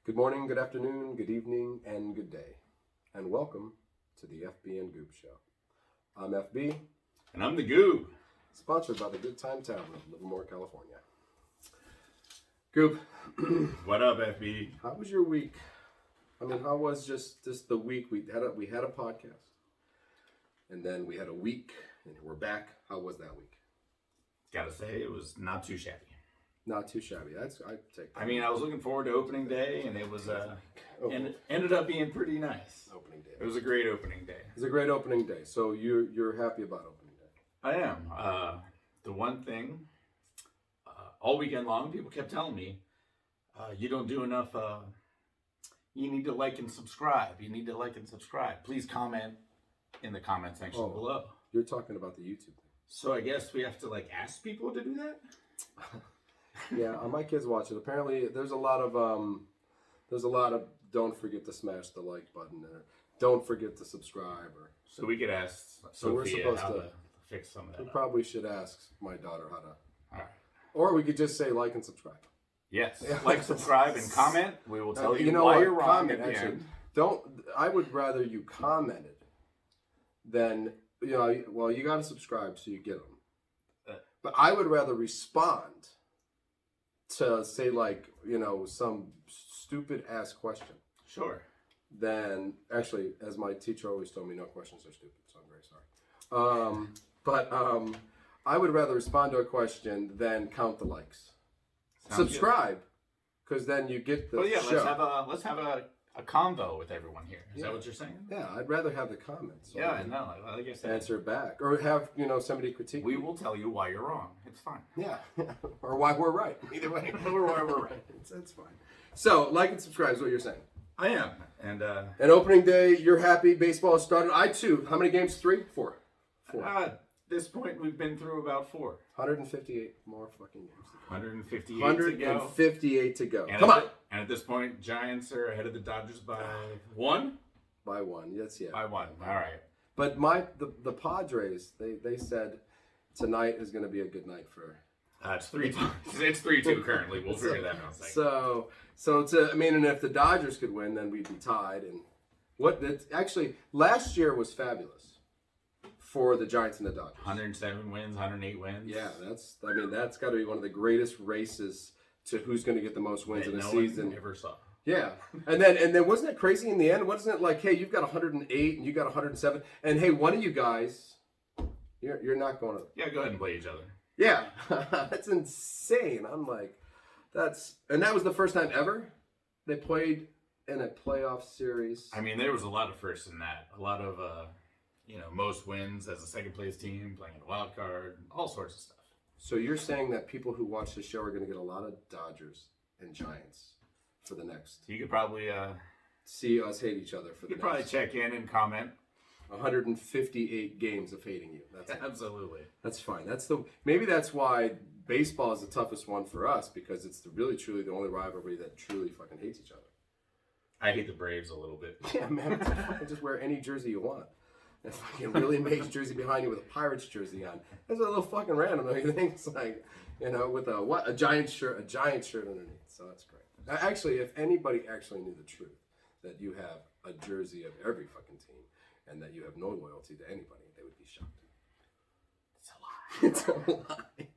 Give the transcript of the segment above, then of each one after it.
Good morning, good afternoon, good evening, and good day. And welcome to the FB and Goob Show. I'm FB. And I'm the goob. Sponsored by the Good Time Tavern of Livermore, California. Goob. What up, FB? How was your week? I mean, how was just the week? We had a podcast. And then we had a week, and we're back. How was that week? Gotta say, it was not too shabby. Not too shabby. I take that. I mean, I was looking forward to opening day, and it was and it ended up being pretty nice. Opening day. It was a great opening day. It was a great opening day. So you're happy about opening day? I am. The one thing, all weekend long, people kept telling me, you don't do enough. You need to like and subscribe. You need to like and subscribe. Please comment in the comment section below. You're talking about the YouTube thing. So I guess we have to ask people to do that. Yeah, my kids watch it. Apparently, there's a lot of don't forget to smash the like button or don't forget to subscribe or. So we could ask So we're Sophia supposed how to fix some of that. We probably should ask my daughter how to. All right. Or we could just say like and subscribe. Yes, like, subscribe, and comment. We will tell you know why what? you're wrong. Comment, actually. Don't. I would rather you commented than well, you got to subscribe so you get them. But I would rather respond to say some stupid ass question. Sure. Then actually, as my teacher always told me, no questions are stupid. So I'm very sorry. But I would rather respond to a question than count the likes. Sounds subscribe, because then you get the show. Let's have a convo with everyone here. Is that what you're saying? Yeah, I'd rather have the comments. Yeah, I know. Like I said, answer back or have somebody critique. We will tell you why you're wrong. It's fine. Yeah, or why we're right. Either way, or why we're right. That's fine. So like and subscribe is what you're saying. I am, and opening day, you're happy. Baseball has started. I too. How many games? 3, 4. 4. At this point, we've been through about 4. 158 more fucking games. 158 to go. And Come on. And at this point, Giants are ahead of the Dodgers by 1? By 1, yes, yeah. By 1, all right. But the Padres, they said tonight is going to be a good night for... It's 3-2. It's 3-2 currently. We'll figure that out. And if the Dodgers could win, then we'd be tied. And actually, last year was fabulous for the Giants and the Dodgers. 107 wins, 108 wins. Yeah, that's got to be one of the greatest races to who's going to get the most wins in a season. One ever saw. Yeah, and then wasn't it crazy in the end? Wasn't it like, hey, you've got 108 and you got 107, and hey, one of you guys, you're not going to. Yeah, go ahead and play each other. Yeah, that's insane. I'm like, and that was the first time ever they played in a playoff series. I mean, there was a lot of firsts in that. A lot of most wins as a second place team, playing in a wild card, all sorts of stuff. So you're saying that people who watch the show are going to get a lot of Dodgers and Giants for the next. You could probably see us hate each other for the next. You could probably check in and comment. 158 games of hating you. That's absolutely. That's fine. Maybe that's why baseball is the toughest one for us, because it's really truly the only rivalry that truly fucking hates each other. I hate the Braves a little bit. Yeah, man. Just wear any jersey you want. And fucking Willie Mays jersey behind you with a Pirates jersey on. That's a little fucking random, don't you think? It's like, with a giant shirt underneath. So that's great. Actually, if anybody actually knew the truth, that you have a jersey of every fucking team and that you have no loyalty to anybody, they would be shocked. It's a lie. It's a lie.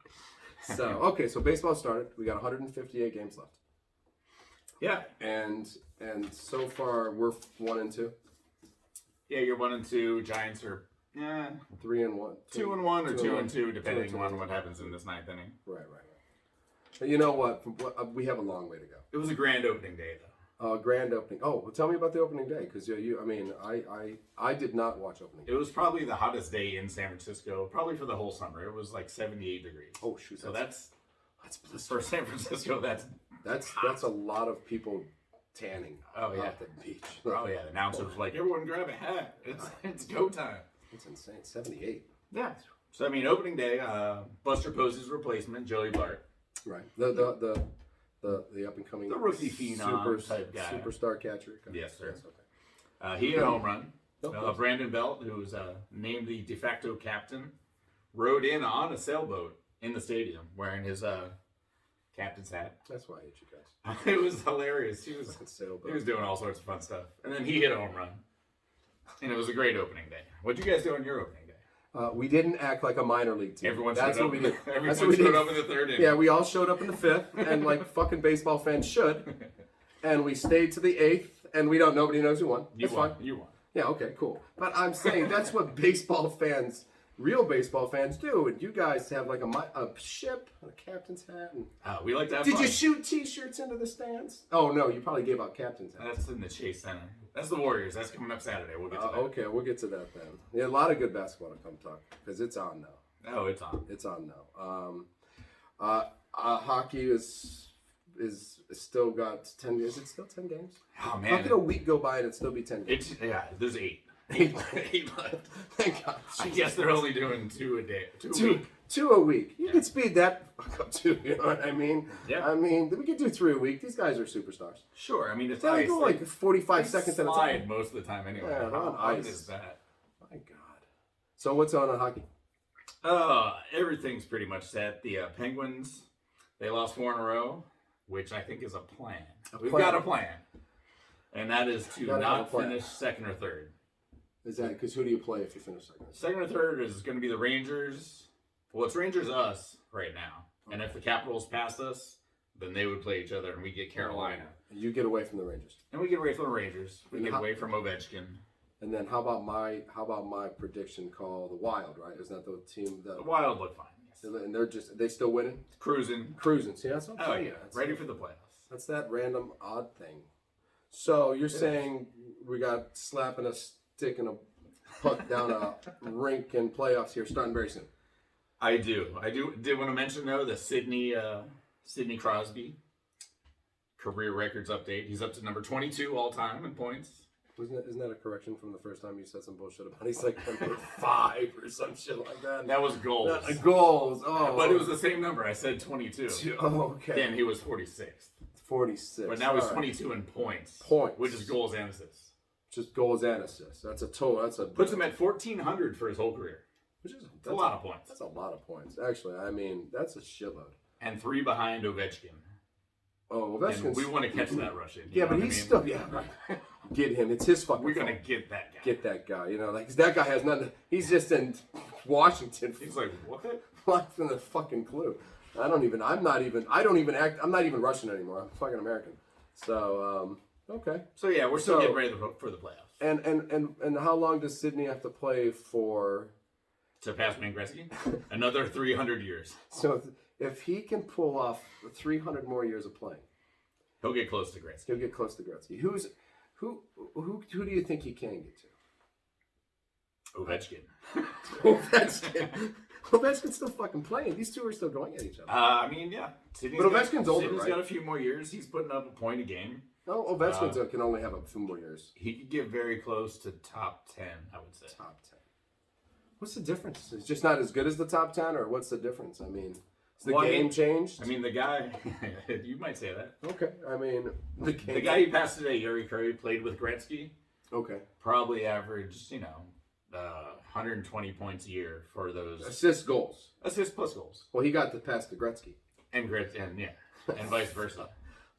So, okay, so baseball started. We got 158 games left. Yeah. And so far we're 1-2. Yeah, you're 1-2. Giants are 3-1, 2-1 or 2-2, depending on what happens in this 9th inning. Right. But you know what? We have a long way to go. It was a grand opening day, though. Grand opening. Oh, well, tell me about the opening day, because I did not watch opening day. It was probably the hottest day in San Francisco, probably for the whole summer. It was like 78 degrees. Oh shoot! So that's for San Francisco. That's a lot of people tanning. Oh yeah, at the beach. Oh yeah, the announcer was like, "Everyone grab a hat. It's go time." It's insane. 78. Yeah. So opening day, Buster Posey's replacement, Joey Bart. Right. The up and coming, the rookie phenom type guy, superstar catcher. Yes, sir. Yes, okay. He had a home run. Brandon Belt, who was named the de facto captain, rode in on a sailboat in the stadium wearing his captain's hat. That's why I hate you guys. It was hilarious. He was Sailboat. doing all sorts of fun stuff, and then he hit a home run, and it was a great opening day. What'd you guys do on your opening day? We didn't act like a minor league team. Everyone That's showed what up. we did. Everyone That's what we showed did. up in the third inning. Yeah, we all showed up in the fifth, and like fucking baseball fans should. And we stayed to the eighth, and nobody knows who won. It's fine. You won. Yeah, okay, cool. But I'm saying that's what real baseball fans do. And you guys have like a ship, a captain's hat. And We like to have did fun. you shoot T-shirts into the stands? Oh no, you probably gave out captain's hats. That's in the Chase Center. That's the Warriors. That's coming up Saturday. We'll get to that. Okay, we'll get to that then. Yeah, a lot of good basketball to come talk because it's on now. Oh, it's on. It's on now. Hockey is still got 10. Is it still 10 games? Oh man, How could a week go by and it still be 10 games? There's 8. 8 left. Thank God. I guess they're only doing 2 a day. 2 a week. 2 a week. You can speed that fuck up too. You know what I mean? Yeah. I mean, we could do 3 a week. These guys are superstars. Sure. I mean, it's They only ice. go like 45 seconds at a slide time. most of the time anyway. Yeah, How on hard ice. is that? My God. So what's on hockey? Everything's pretty much set. The Penguins, they lost 4 in a row, which I think is a plan. We've got a plan. And that is to not finish second or third. Is that because who do you play if you finish second? Second or third is going to be the Rangers. Well, it's Rangers us right now. Okay. And if the Capitals pass us, then they would play each other and we get Carolina. You get away from the Rangers. And we get away from the Rangers. We get away from Ovechkin. And then how about my prediction call the Wild, right? Isn't that the team that the Wild look fine, yes. And they still winning? Cruising. See, that's what I'm saying. Yeah. Ready for the playoffs. That's that random odd thing. So you're saying we got slapping a stick and a puck down a rink in playoffs here starting very soon. I do. Did want to mention though the Sidney Crosby career records update. He's up to number 22 all time in points. Isn't that a correction from the first time you said some bullshit about he's like number 5 or some shit like that? That was goals. Goals. Oh, but it was the same number. I said 22. Oh, okay. And he was 46th. 46. But now he's 22 in points. Which is goals and assists. Just goals and assists. That's a total. Puts him at 1,400 for his whole career. Which is a lot of points. That's a lot of points. Actually, I mean, that's a shitload. And 3 behind Ovechkin. Oh, Ovechkin. We want to catch that Russian. Yeah, but he's still. Yeah, right. Get him. It's his fucking. We're gonna get that guy. Get that guy. You know, like 'cause that guy has nothing. He's just in Washington. He's like, what? What's in the fucking clue? I'm not even Russian anymore. I'm fucking American. So, okay. So yeah, we're still getting ready for the playoffs. And how long does Sydney have to play for? To pass Wayne Gretzky? Another 300 years. So if he can pull off 300 more years of playing, he'll get close to Gretzky. He'll get close to Gretzky. Who do you think he can get to? Ovechkin. Ovechkin's still fucking playing. These two are still going at each other. I mean, yeah. But Ovechkin's older, Sidney's right? got a few more years. He's putting up a point a game. No, Ovechkin can only have a few more years. He could get very close to top 10, I would say. Top 10. What's the difference? It's just not as good as the top 10, or what's the difference? I mean, has the game changed? I mean, the guy, you might say that. Okay. I mean, the guy he passed today, Yuri Curry, played with Gretzky. Okay. Probably averaged, 120 points a year for those. Assists plus goals. Well, he got the pass to Gretzky. And vice versa.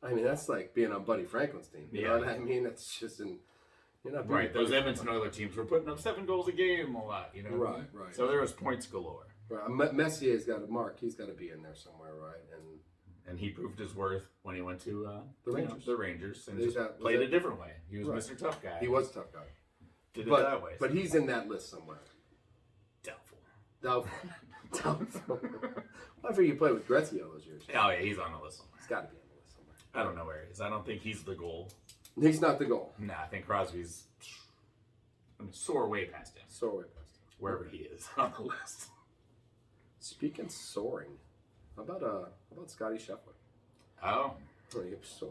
I mean, that's like being on Buddy Franklin's team. You know what I mean? It's just you're not right. Those Edmonton Oilers teams were putting up 7 goals a game a lot, Right. So there was points galore. Right. Messier's got a mark. He's got to be in there somewhere, right? And he proved his worth when he went to the Rangers. The Rangers and played a different way. He was Mr. Tough Guy. He was a tough guy. Did it that way. But he's in that list somewhere. Doubtful. I figured you played with Gretzky all those years. Oh yeah, he's on the list somewhere. He's got to be on the list somewhere. I don't know where he is. I don't think he's the goal. He's not the goal. Nah, I think Crosby's soar way past him. Wherever he is on the list. Speaking soaring, how about Scotty Scheffler? Oh,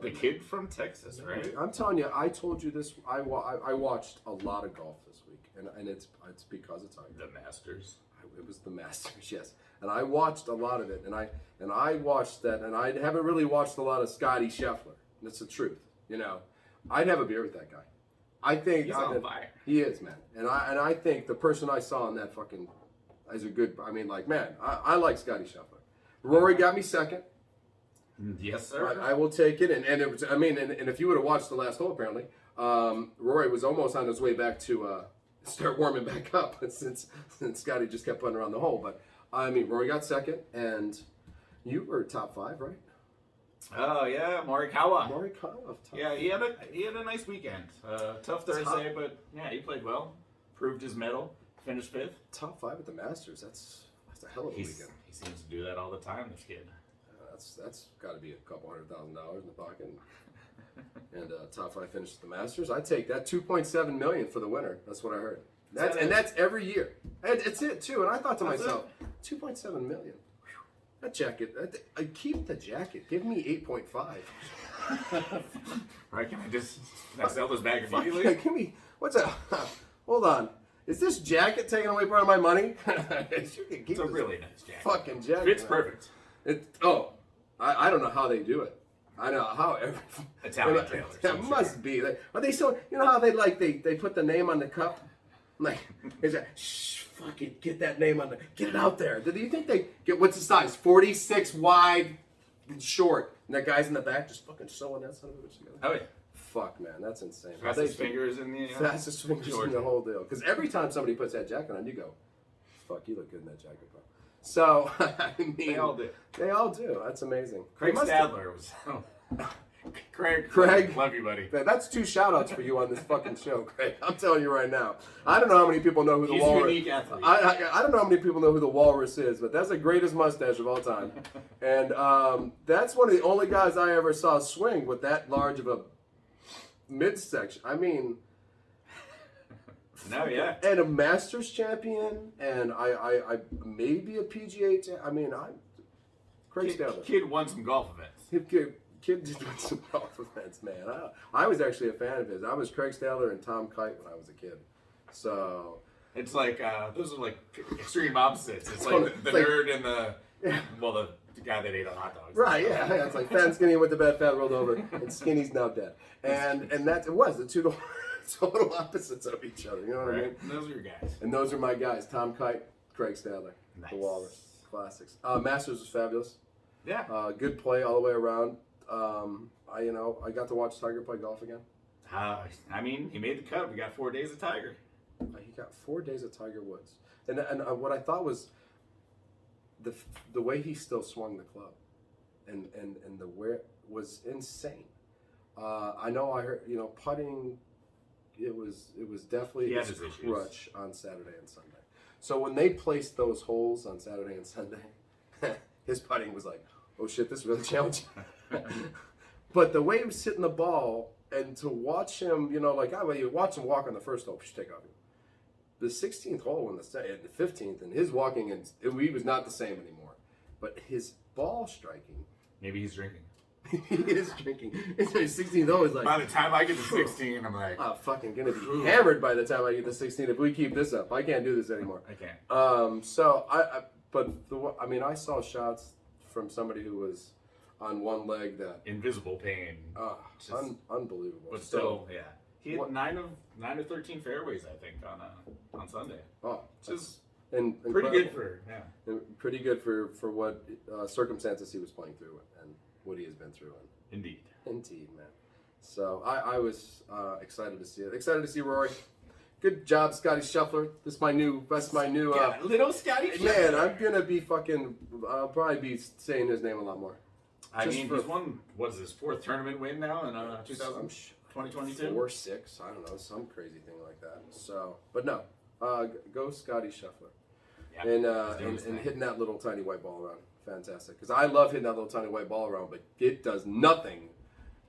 the kid from Texas, right? I'm telling you, I told you this. I watched a lot of golf this week, and it's because it's the Masters. It was the Masters, yes. And I watched a lot of it, and I watched that, and I haven't really watched a lot of Scotty Scheffler. That's the truth, I'd have a beer with that guy. I think he's on fire. He is, man. And I think the person I saw in that fucking is a good. I mean, like, man, I like Scotty Scheffler. Rory got me second. Yes, sir. I will take it. And it was, I mean, and if you would have watched the last hole, apparently, Rory was almost on his way back to start warming back up since Scotty just kept putting around the hole. But I mean, Rory got second, and you were top 5, right? Oh yeah, Morikawa. Morikawa. Yeah, he had a nice weekend. Tough Thursday, but yeah, he played well. Proved his mettle. Finished 5th. Top 5 at the Masters. That's a hell of a weekend. He seems to do that all the time. This kid. That's got to be a couple $100,000 in the pocket. And top 5 finish at the Masters. I take that. 2.7 million for the winner. That's what I heard. That's every year. And it's it too. And I thought to myself, 2.7 million. That jacket. I keep the jacket. Give me 8.5. Right? Can I sell this bag immediately? Give me. What's that? Hold on. Is this jacket taking away part of my money? It's a really nice jacket. Fucking jacket. Fits perfect. I don't know how they do it. I know how Italian tailors. That must be. Are they so? You know how they put the name on the cup? Like, it's like, shh, fuck it, get that name on get it out there. Do you think they get what's the size? 46 wide, and short. And that guy's in the back just fucking sewing that son of a bitch together. Oh yeah. Fuck man, that's insane. Fastest fingers in the fastest fingers in the whole deal. Because every time somebody puts that jacket on, you go, fuck, you look good in that jacket, bro. So I mean, they all do. They all do. That's amazing. Craig Stadler was. Craig, love you, buddy. That's 2 shout-outs for you on this fucking show, Craig. I'm telling you right now. I don't know how many people know who the Walrus is. He's a unique athlete. I don't know how many people know who the Walrus is, but that's the greatest mustache of all time. And that's one of the only guys I ever saw swing with that large of a midsection. I mean... No, yeah. And a Masters champion, and I maybe a PGA I mean, Craig Stadler. Kid won some golf events. Kid did win some golf events, man. I was actually a fan of his. I was Craig Stadler and Tom Kite when I was a kid. So it's like those are like extreme opposites. It's like the nerd and the guy that ate a hot dog. Right? Yeah. It's like fat and skinny went to bed, fat rolled over, and skinny's now dead. And that it was the two total opposites of each other. You know what I mean? And those are your guys. And those are my guys: Tom Kite, Craig Stadler, nice. The Walrus, classics. Masters was fabulous. Yeah. Good play all the way around. I got to watch Tiger play golf again. I mean, he made the cut. We got 4 days of Tiger. He got 4 days of Tiger Woods, and what I thought was the way he still swung the club, and the where was insane. I know I heard putting. It was definitely his crutch on Saturday and Sunday. So when they placed those holes on Saturday and Sunday, his putting was like, oh shit, this is really challenging. But the way he was hitting the ball, and to watch him, you watch him walk on the first hole, take off. The 16th hole and the 15th, and his walking, and he was not the same anymore. But his ball striking. Maybe he's drinking. He is drinking. It's 16th hole is like. By the time I get to 16, I'm like, I'm fucking gonna be hammered by the time I get to 16. If we keep this up, I can't do this anymore. I can't. So I saw shots from somebody who was on one leg that invisible pain. Unbelievable. But still, yeah. He had 9 of 13 fairways, I think, on Sunday. Oh, just and pretty good for pretty good for what circumstances he was playing through and what he has been through. Indeed, man. So I was excited to see it. Excited to see Rory. Good job, Scotty Scheffler. That's my new. Little Scotty Scheffler. Man, I'm gonna be fucking. I'll probably be saying his name a lot more. I mean, he's won. What's his 4th tournament win now in 2022? 4, 6. I don't know, some crazy thing like that. So, but no, go Scotty Scheffler. Yeah, and hitting that little tiny white ball around, fantastic. Because I love hitting that little tiny white ball around, but it does nothing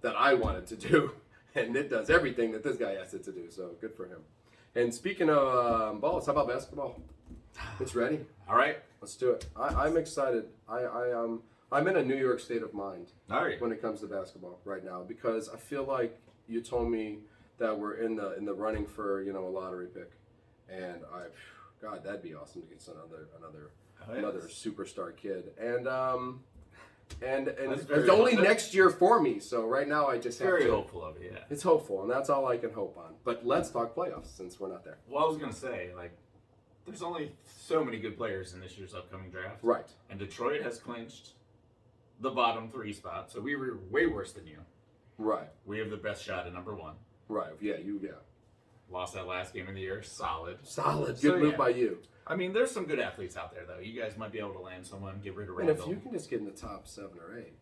that I wanted to do, and it does everything that this guy asked it to do. So good for him. And speaking of balls, how about basketball? It's ready. All right, let's do it. I'm excited. I'm in a New York state of mind when it comes to basketball right now, because I feel like you told me that we're in the running for a lottery pick, and God, that'd be awesome to get another superstar kid, and it's only next year for me. So right now I just very hopeful of it. Yeah, it's hopeful, and that's all I can hope on. But let's talk playoffs since we're not there. Well, I was gonna say there's only so many good players in this year's upcoming draft, right? And Detroit has clinched the bottom 3 spot, so we were way worse than you. Right. We have the best shot at number 1. Right. Yeah. Lost that last game of the year. Solid. Solid. Good move by you. I mean, there's some good athletes out there, though. You guys might be able to land someone, get rid of And Randall. if you can just get in the top 7 or 8,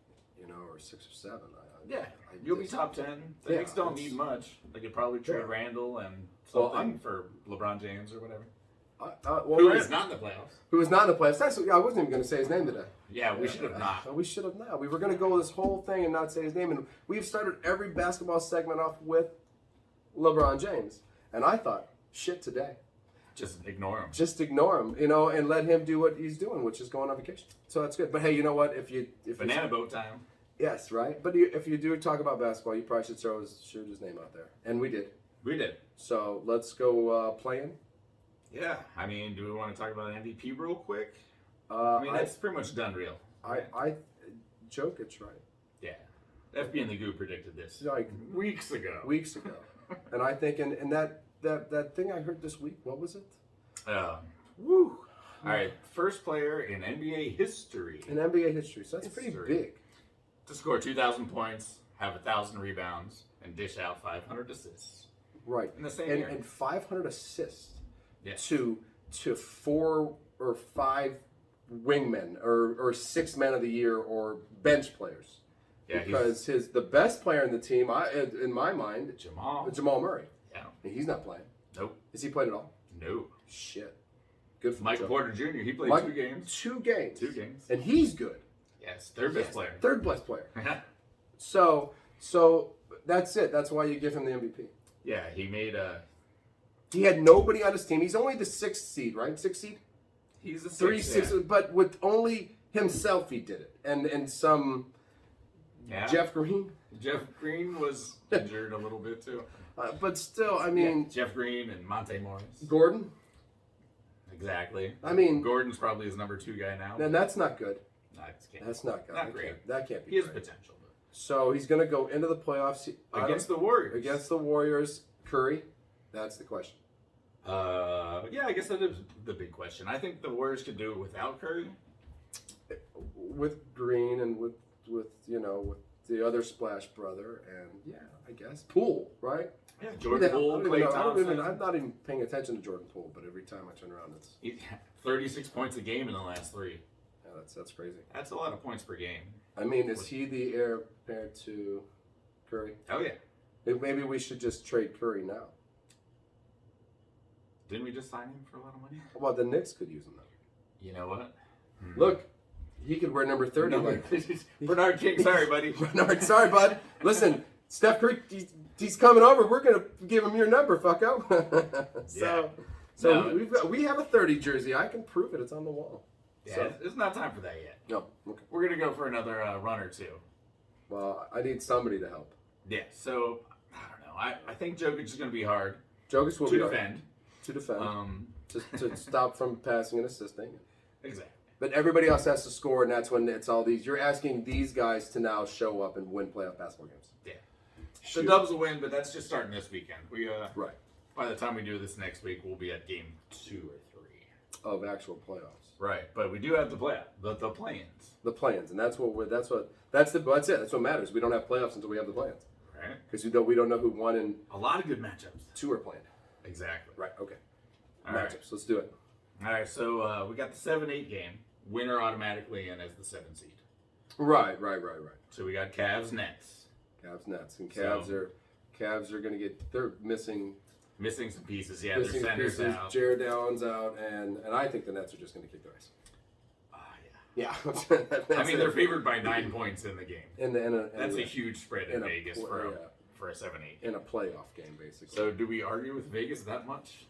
or 6 or 7. You'll be top 10. The Knicks don't need much. They could probably trade Randall and something for LeBron James or whatever. Who is not in the playoffs. Who is not in the playoffs. I wasn't even going to say his name today. Yeah, we should have not. We should have not. We were going to go this whole thing and not say his name. And we've started every basketball segment off with LeBron James. And I thought, shit today. Just ignore him. Just ignore him, and let him do what he's doing, which is going on vacation. So that's good. But hey, you know what? If Banana boat time. Yes, right? But if you do talk about basketball, you probably should shoot his name out there. And we did. We did. So let's go playing. Yeah. I mean, do we want to talk about MVP real quick? That's pretty much done real. Jokic, right? Yeah. FB and the Goob predicted this like weeks ago. And I think, and that thing I heard this week, what was it? Woo. All right. First player in NBA history. In NBA history. So that's pretty big. To score 2,000 points, have 1,000 rebounds, and dish out 500 assists. Right. In the same year. And 500 assists yes. to 4 or 5 wingmen or 6 men of the year or bench players. Yeah, because the best player in the team, in my mind, Jamal Murray. Yeah. And he's not playing. Nope. Has he played at all? No. Shit. Good for Michael Porter Jr. He played 2 games. 2 games. 2 games. And he's good. Yes, third best player. Third best player. So that's it. That's why you give him the MVP. Yeah, he had nobody on his team. He's only the 6th seed, right? 6th seed? He's the 6th, but with only himself he did it. And some Jeff Green. Jeff Green was injured a little bit too. But still, I mean... Jeff Green and Monte Morris. Gordon? Exactly. I mean... Gordon's probably his number 2 guy now. And that's not good. That's not good. Not great. That can't be He has potential. So he's going to go into the playoffs. Against the Warriors. Against the Warriors. Curry? That's the question. Yeah, I guess that is the big question. I think the Warriors could do it without Curry. With Green and with the other Splash brother and I guess Poole, right? Yeah, Jordan Poole, Klay Thompson. I'm not even paying attention to Jordan Poole, but every time I turn around, it's 36 points a game in the last 3. Yeah, that's crazy. That's a lot of points per game. I mean, is he the heir apparent to Curry? Oh yeah. Maybe we should just trade Curry now. Didn't we just sign him for a lot of money? Well, the Knicks could use him though. You know what? Look, he could wear number 30. Bernard King, sorry, buddy. Bernard, sorry, bud. Listen, Steph Curry, he's coming over. We're gonna give him your number, fucko. We have a 30 jersey. I can prove it. It's on the wall. Yeah, so, it's not time for that yet. No. Okay. We're gonna go for another run or 2. Well, I need somebody to help. Yeah. So I don't know. I think Jokic is gonna be hard. Jokic will be defend. Hard. To defend. To stop from passing and assisting. Exactly. But everybody else has to score, and that's when it's all these. You're asking these guys to now show up and win playoff basketball games. Yeah. The Dubs will win, but that's just starting this weekend. Right. By the time we do this next week, we'll be at game 2 or 3 of actual playoffs. Right, but we do have the play-ins. The play-ins, and that's it. That's what matters. We don't have playoffs until we have the play-ins. Right. Because we don't know who won, and a lot of good matchups. 2 are planned. Exactly. Right. Okay. All matchups. Right. Let's do it. All right. So we got the 7-8 game. Winner automatically in as the 7 seed. Right. So we got Cavs Nets. And Cavs are going to get. They're missing some pieces. Yeah, their center's out. Jared Allen's out, and I think the Nets are just going to kick their ass. Yeah. I mean, they're favored by 9 points in the game. That's a huge spread in Vegas for a 7-8. In a playoff game, basically. So do we argue with Vegas that much?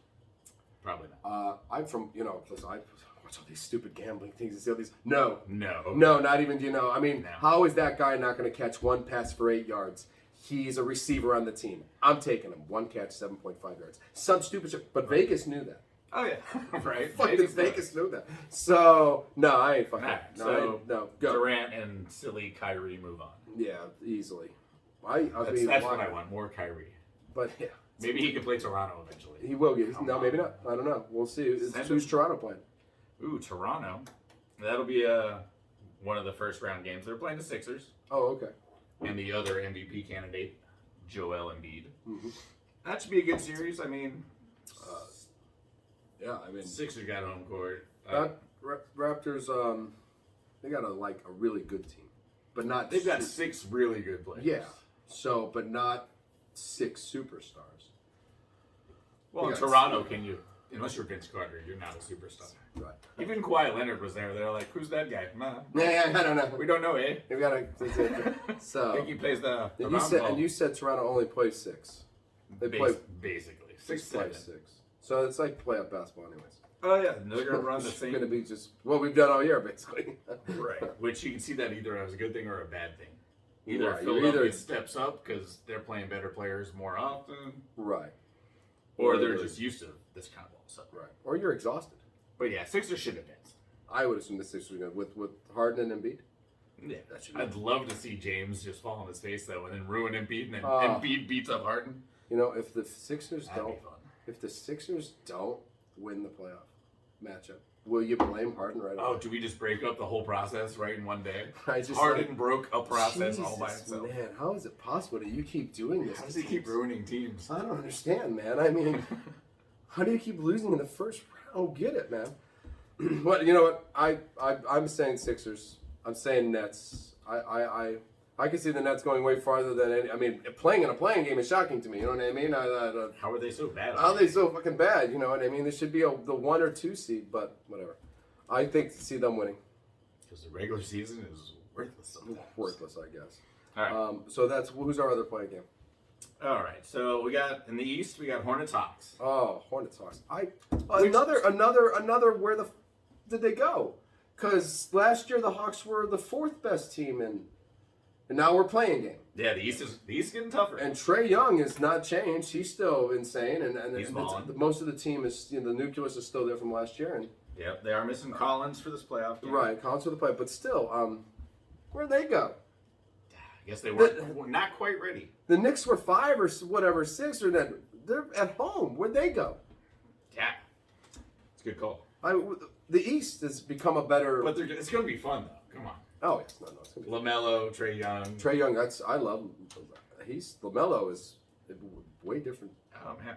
Probably not. I'm from, I watch all these stupid gambling things and see all these. No, okay. not even, I mean, how is that guy not going to catch 1 pass for 8 yards? He's a receiver on the team. I'm taking him. 1 catch, 7.5 yards. Some stupid shit. But Vegas knew that. Oh, yeah. Right. Fucking Vegas knew that. So, no, I ain't fucking. No, go. Durant and silly Kyrie move on. Yeah, easily. That's what I want. More Kyrie. But, yeah. Maybe he can play Toronto eventually. He will get. No, maybe not. I don't know. We'll see. Who's Toronto playing? Ooh, Toronto. That'll be one of the first round games. They're playing the Sixers. Oh, okay. And the other MVP candidate, Joel Embiid. Mm-hmm. That should be a good series. I mean, yeah, I mean, Sixers got home court. Raptors, they got a really good team, but not. They've got 6 really good players. Yeah. So, but not 6 superstars. Well, in Toronto, unless you're Vince Carter, you're not a superstar. Right. Even Kawhi Leonard was there. They're like, who's that guy? Nah. Yeah, I don't know. We don't know, eh? We gotta. So. I think he plays the And you said Toronto only plays 6. They play basically 6 7. plays 6. So it's like playoff basketball, anyways. Oh yeah, they're gonna run the It's same. gonna be just what we've done all year, basically. Right. Which you can see that either as a good thing or a bad thing. Either Right, Philadelphia steps up because they're playing better players more often, Right. or they're just used to this kind of ball. So. Right. Or you're exhausted. But yeah, Sixers should advance. I would assume the Sixers are good with Harden and Embiid. Yeah, That should I'd love to see James just fall on his face though, and then ruin Embiid, and then Oh. Embiid beats up Harden. You know, if the Sixers That'd be don't, fun. if the Sixers don't win the playoff matchup, will you blame Harden right away? Oh, do we just break up the whole process right in one day? I just Harden broke a process all by Jesus, himself. Man, how is it possible that you keep doing this? How does he keep ruining teams? I don't understand, man. I mean, how do you keep losing in the first round? I don't get it, man. Well, you know what? I'm saying Sixers. I'm saying Nets. I can see the Nets going way farther than any. I mean, playing in a playing game is shocking to me. You know what I mean? How are they so bad? How are they so fucking bad? You know what I mean? They should be the 1 or 2 seed, but whatever. I think to see them winning. Because the regular season is worthless sometimes. Worthless, I guess. All right. So that's who's our other play game? All right. So we got in the East, we got Hornets Hawks. Oh, Hornets Hawks. Another. Where did they go? Because last year the Hawks were the 4th best team and now we're playing game. Yeah, the East is getting tougher. And Trae Young has not changed. He's still insane, and He's balling. most of the team is the nucleus is still there from last year. And Yep, they are missing Collins for this playoff game. right, Collins for the play, but still, where'd they go? I guess they were not quite ready. The Knicks were 5 or whatever 6 or then they're at home. Where'd they go? Yeah, it's a good call. The East has become a better. But it's going to be fun though. Come on. Oh yes, no, it's gonna be. LaMelo, Trae Young. Trae Young, I love. LaMelo is way different. Oh man,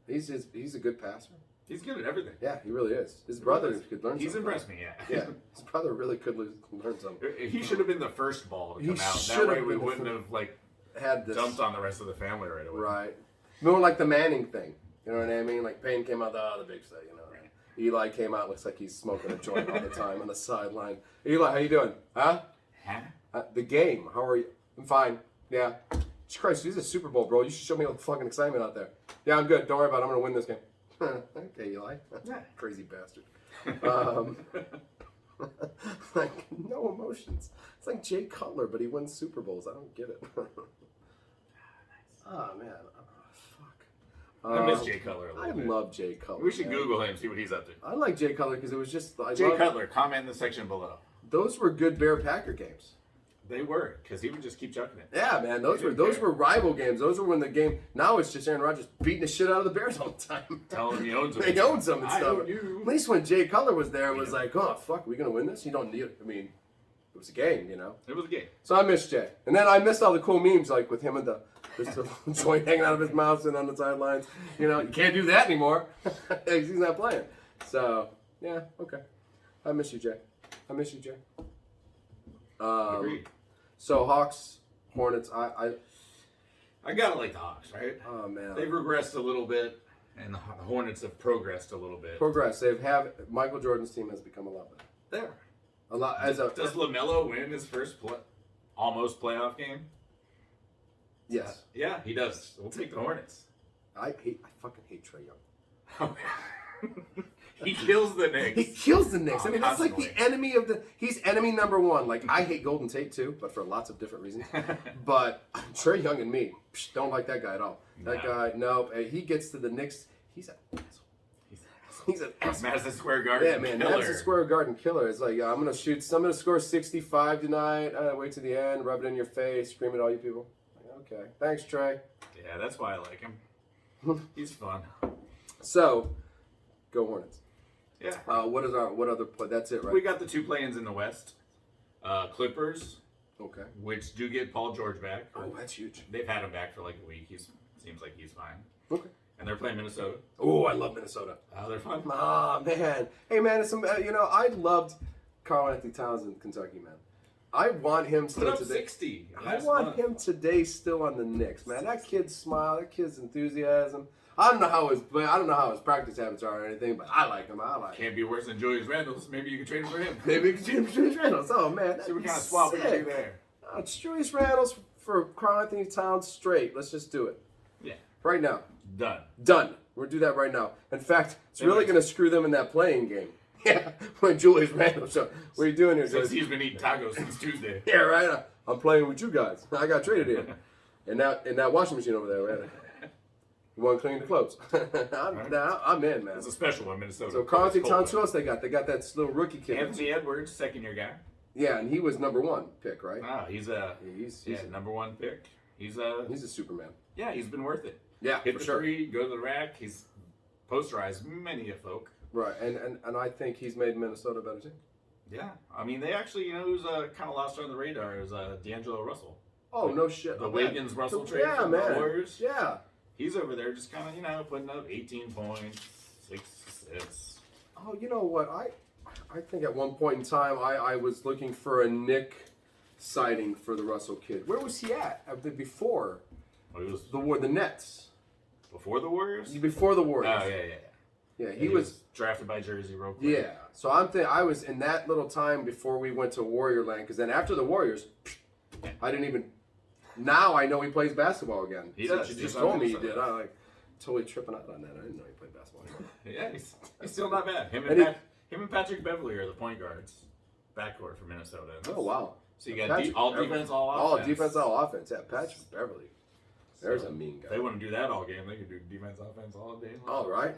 He's a good passer. he's good at everything. Yeah, he really is. His brother could learn. He's something. impressed me. Yeah. Yeah, his brother really could learn something. He should have been the first ball to He come out. should That way have we been the wouldn't first. have Had this dumped on the rest of the family right away. right. More like the Manning thing. You know what I mean? Like Payne came out, the big stuff. You know. Right. Eli came out, looks like he's smoking a joint all the time on the sideline. Eli, how you doing? Huh? Huh? The game. How are you? I'm fine. Yeah. Christ, this is a Super Bowl, bro. You should show me all the fucking excitement out there. Yeah, I'm good. Don't worry about it. I'm going to win this game. Okay, Eli. Yeah. Crazy bastard. Like, no emotions. It's like Jay Cutler, but he wins Super Bowls. I don't get it. Oh, man. Oh, fuck. I miss Jay Cutler a little I bit. love Jay Cutler. We should man. Google him, see what he's up to. I like Jay Cutler because it was just... Jay Cutler, comment in the section below. Those were good Bear-Packer games. They were, because he would just keep chucking it. Yeah, man, those were rival games. Those were when the game. Now it's just Aaron Rodgers beating the shit out of the Bears all the time. Tell him he owns them. He owns them and I stuff. own you. At least when Jay Cutler was there, it was like, oh fuck, are we gonna win this? You don't need it. I mean, it was a game, you know. It was a game. So I miss Jay, and then I missed all the cool memes like with him and just the joint hanging out of his mouth and on the sidelines. You know, you can't do that anymore. He's not playing. So yeah, okay. I miss you, Jay. I miss you, Jay. Agreed. So Hawks, Hornets, I gotta like the Hawks, right? oh man. They've regressed a little bit, and the Hornets have progressed a little bit. Progress. Michael Jordan's team has become a lot better. There. A lot Does LaMelo win his first almost playoff game? yes. Yeah, he does. We'll take the Hornets. I fucking hate Trae Young. He kills the He Knicks. kills the Knicks. Oh, I mean, that's like constantly. the enemy of he's enemy number one. Like, I hate Golden Tate too, but for lots of different reasons. But Trae Young and me, don't like that guy at all. That guy, no. He gets to the Knicks, he's an asshole. He's an asshole. Madison Square Garden. Yeah, man, killer. Madison Square Garden killer. It's like, I'm going to score 65 tonight. Wait to the end, rub it in your face, scream at all you people. Like, okay. Thanks, Trae. Yeah, that's why I like him. He's fun. So, go Hornets. Yeah. What other play? That's it, right? We got the 2 play-ins in the West. Clippers, Okay. which do get Paul George back. Oh, that's huge. They've had him back for like a week. Seems like he's fine. Okay. And they're playing Minnesota. Oh, I love Minnesota. Oh, they're fun. Ah, man. Hey, man, I loved Karl Anthony Towns in Kentucky, man. I want him Put still up today. 60. I want him today still on the Knicks, man. That kid's smile, that kid's enthusiasm. I don't know how his practice habits are or anything, but I like him. Can't be worse than Julius Randle. Maybe you can trade him for him. Maybe we can trade him for Julius Randle. Oh, man. So we kind of swap what we do there. It's Julius Randle's for Karl Anthony Towns straight. Let's just do it. Yeah. Right now. Done. We're going to do that right now. In fact, it's really going to screw them in that playing game. Yeah, when Julius Randle shows. What are you doing here, Since he's been eating tacos since Tuesday. Yeah, right. I'm playing with you guys. I got traded here. In that washing machine over there, man. You want to clean the clothes? I'm in, man. It's a special one, Minnesota. So Karl Anthony Towns, who else they got? They got that little rookie kid. Anthony Edwards, second-year guy. Yeah, and he was number 1 pick, right? He's a number 1 pick. He's a Superman. Yeah, he's been worth it. Yeah, hit for the sure. three, go to the rack. He's posterized many a folk. Right, and I think he's made Minnesota a better team. Yeah, I mean they actually, who's kind of lost on the radar is D'Angelo Russell. Oh, no shit. The Wiggins Russell trade from the Warriors. Yeah. He's over there just kind of, putting up 18 points, 6 assists. Oh, you know what? I think at one point in time I was looking for a Nick sighting for the Russell kid. Where was he at before? Oh, he was the Nets. Before the Warriors? Before the Warriors. Oh, yeah. Yeah, he was drafted by Jersey real quick. Yeah. So I was in that little time before we went to Warrior Land, because then after the Warriors, I didn't even. Now I know he plays basketball again. He does. You just told me he did. I'm totally tripping out on that. I didn't know he played basketball anymore. Yeah, he's still not bad. Him and Patrick Beverly are the point guards, backcourt for Minnesota. Oh wow! So you got all defense, all offense. All defense, all offense. Yeah, Patrick Beverly. There's a mean guy. They wouldn't do that all game. They could do defense, offense all day long. All right.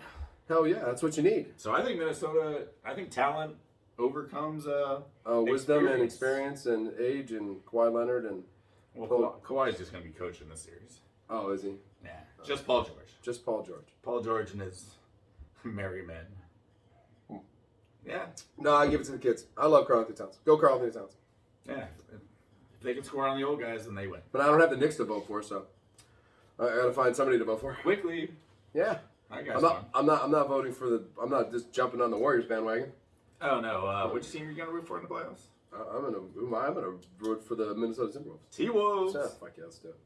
Hell yeah, that's what you need. So I think Minnesota. I think talent overcomes wisdom and experience and age and Kawhi Leonard and. Well, Kawhi's just going to be coaching this series. Oh, is he? Yeah, just Paul George. Just Paul George. Paul George and his merry men. Yeah. No, I give it to the kids. I love Karl Anthony Towns. Go Karl Anthony Towns. Yeah. If they can score on the old guys, then they win. But I don't have the Knicks to vote for, so I got to find somebody to vote for. Quickly. Yeah. I'm not voting for the. I'm not just jumping on the Warriors bandwagon. Oh no! Which team are you gonna root for in the playoffs? I'm gonna root for the Minnesota Timberwolves. T-Wolves. Yeah, fuck yeah, let's do it.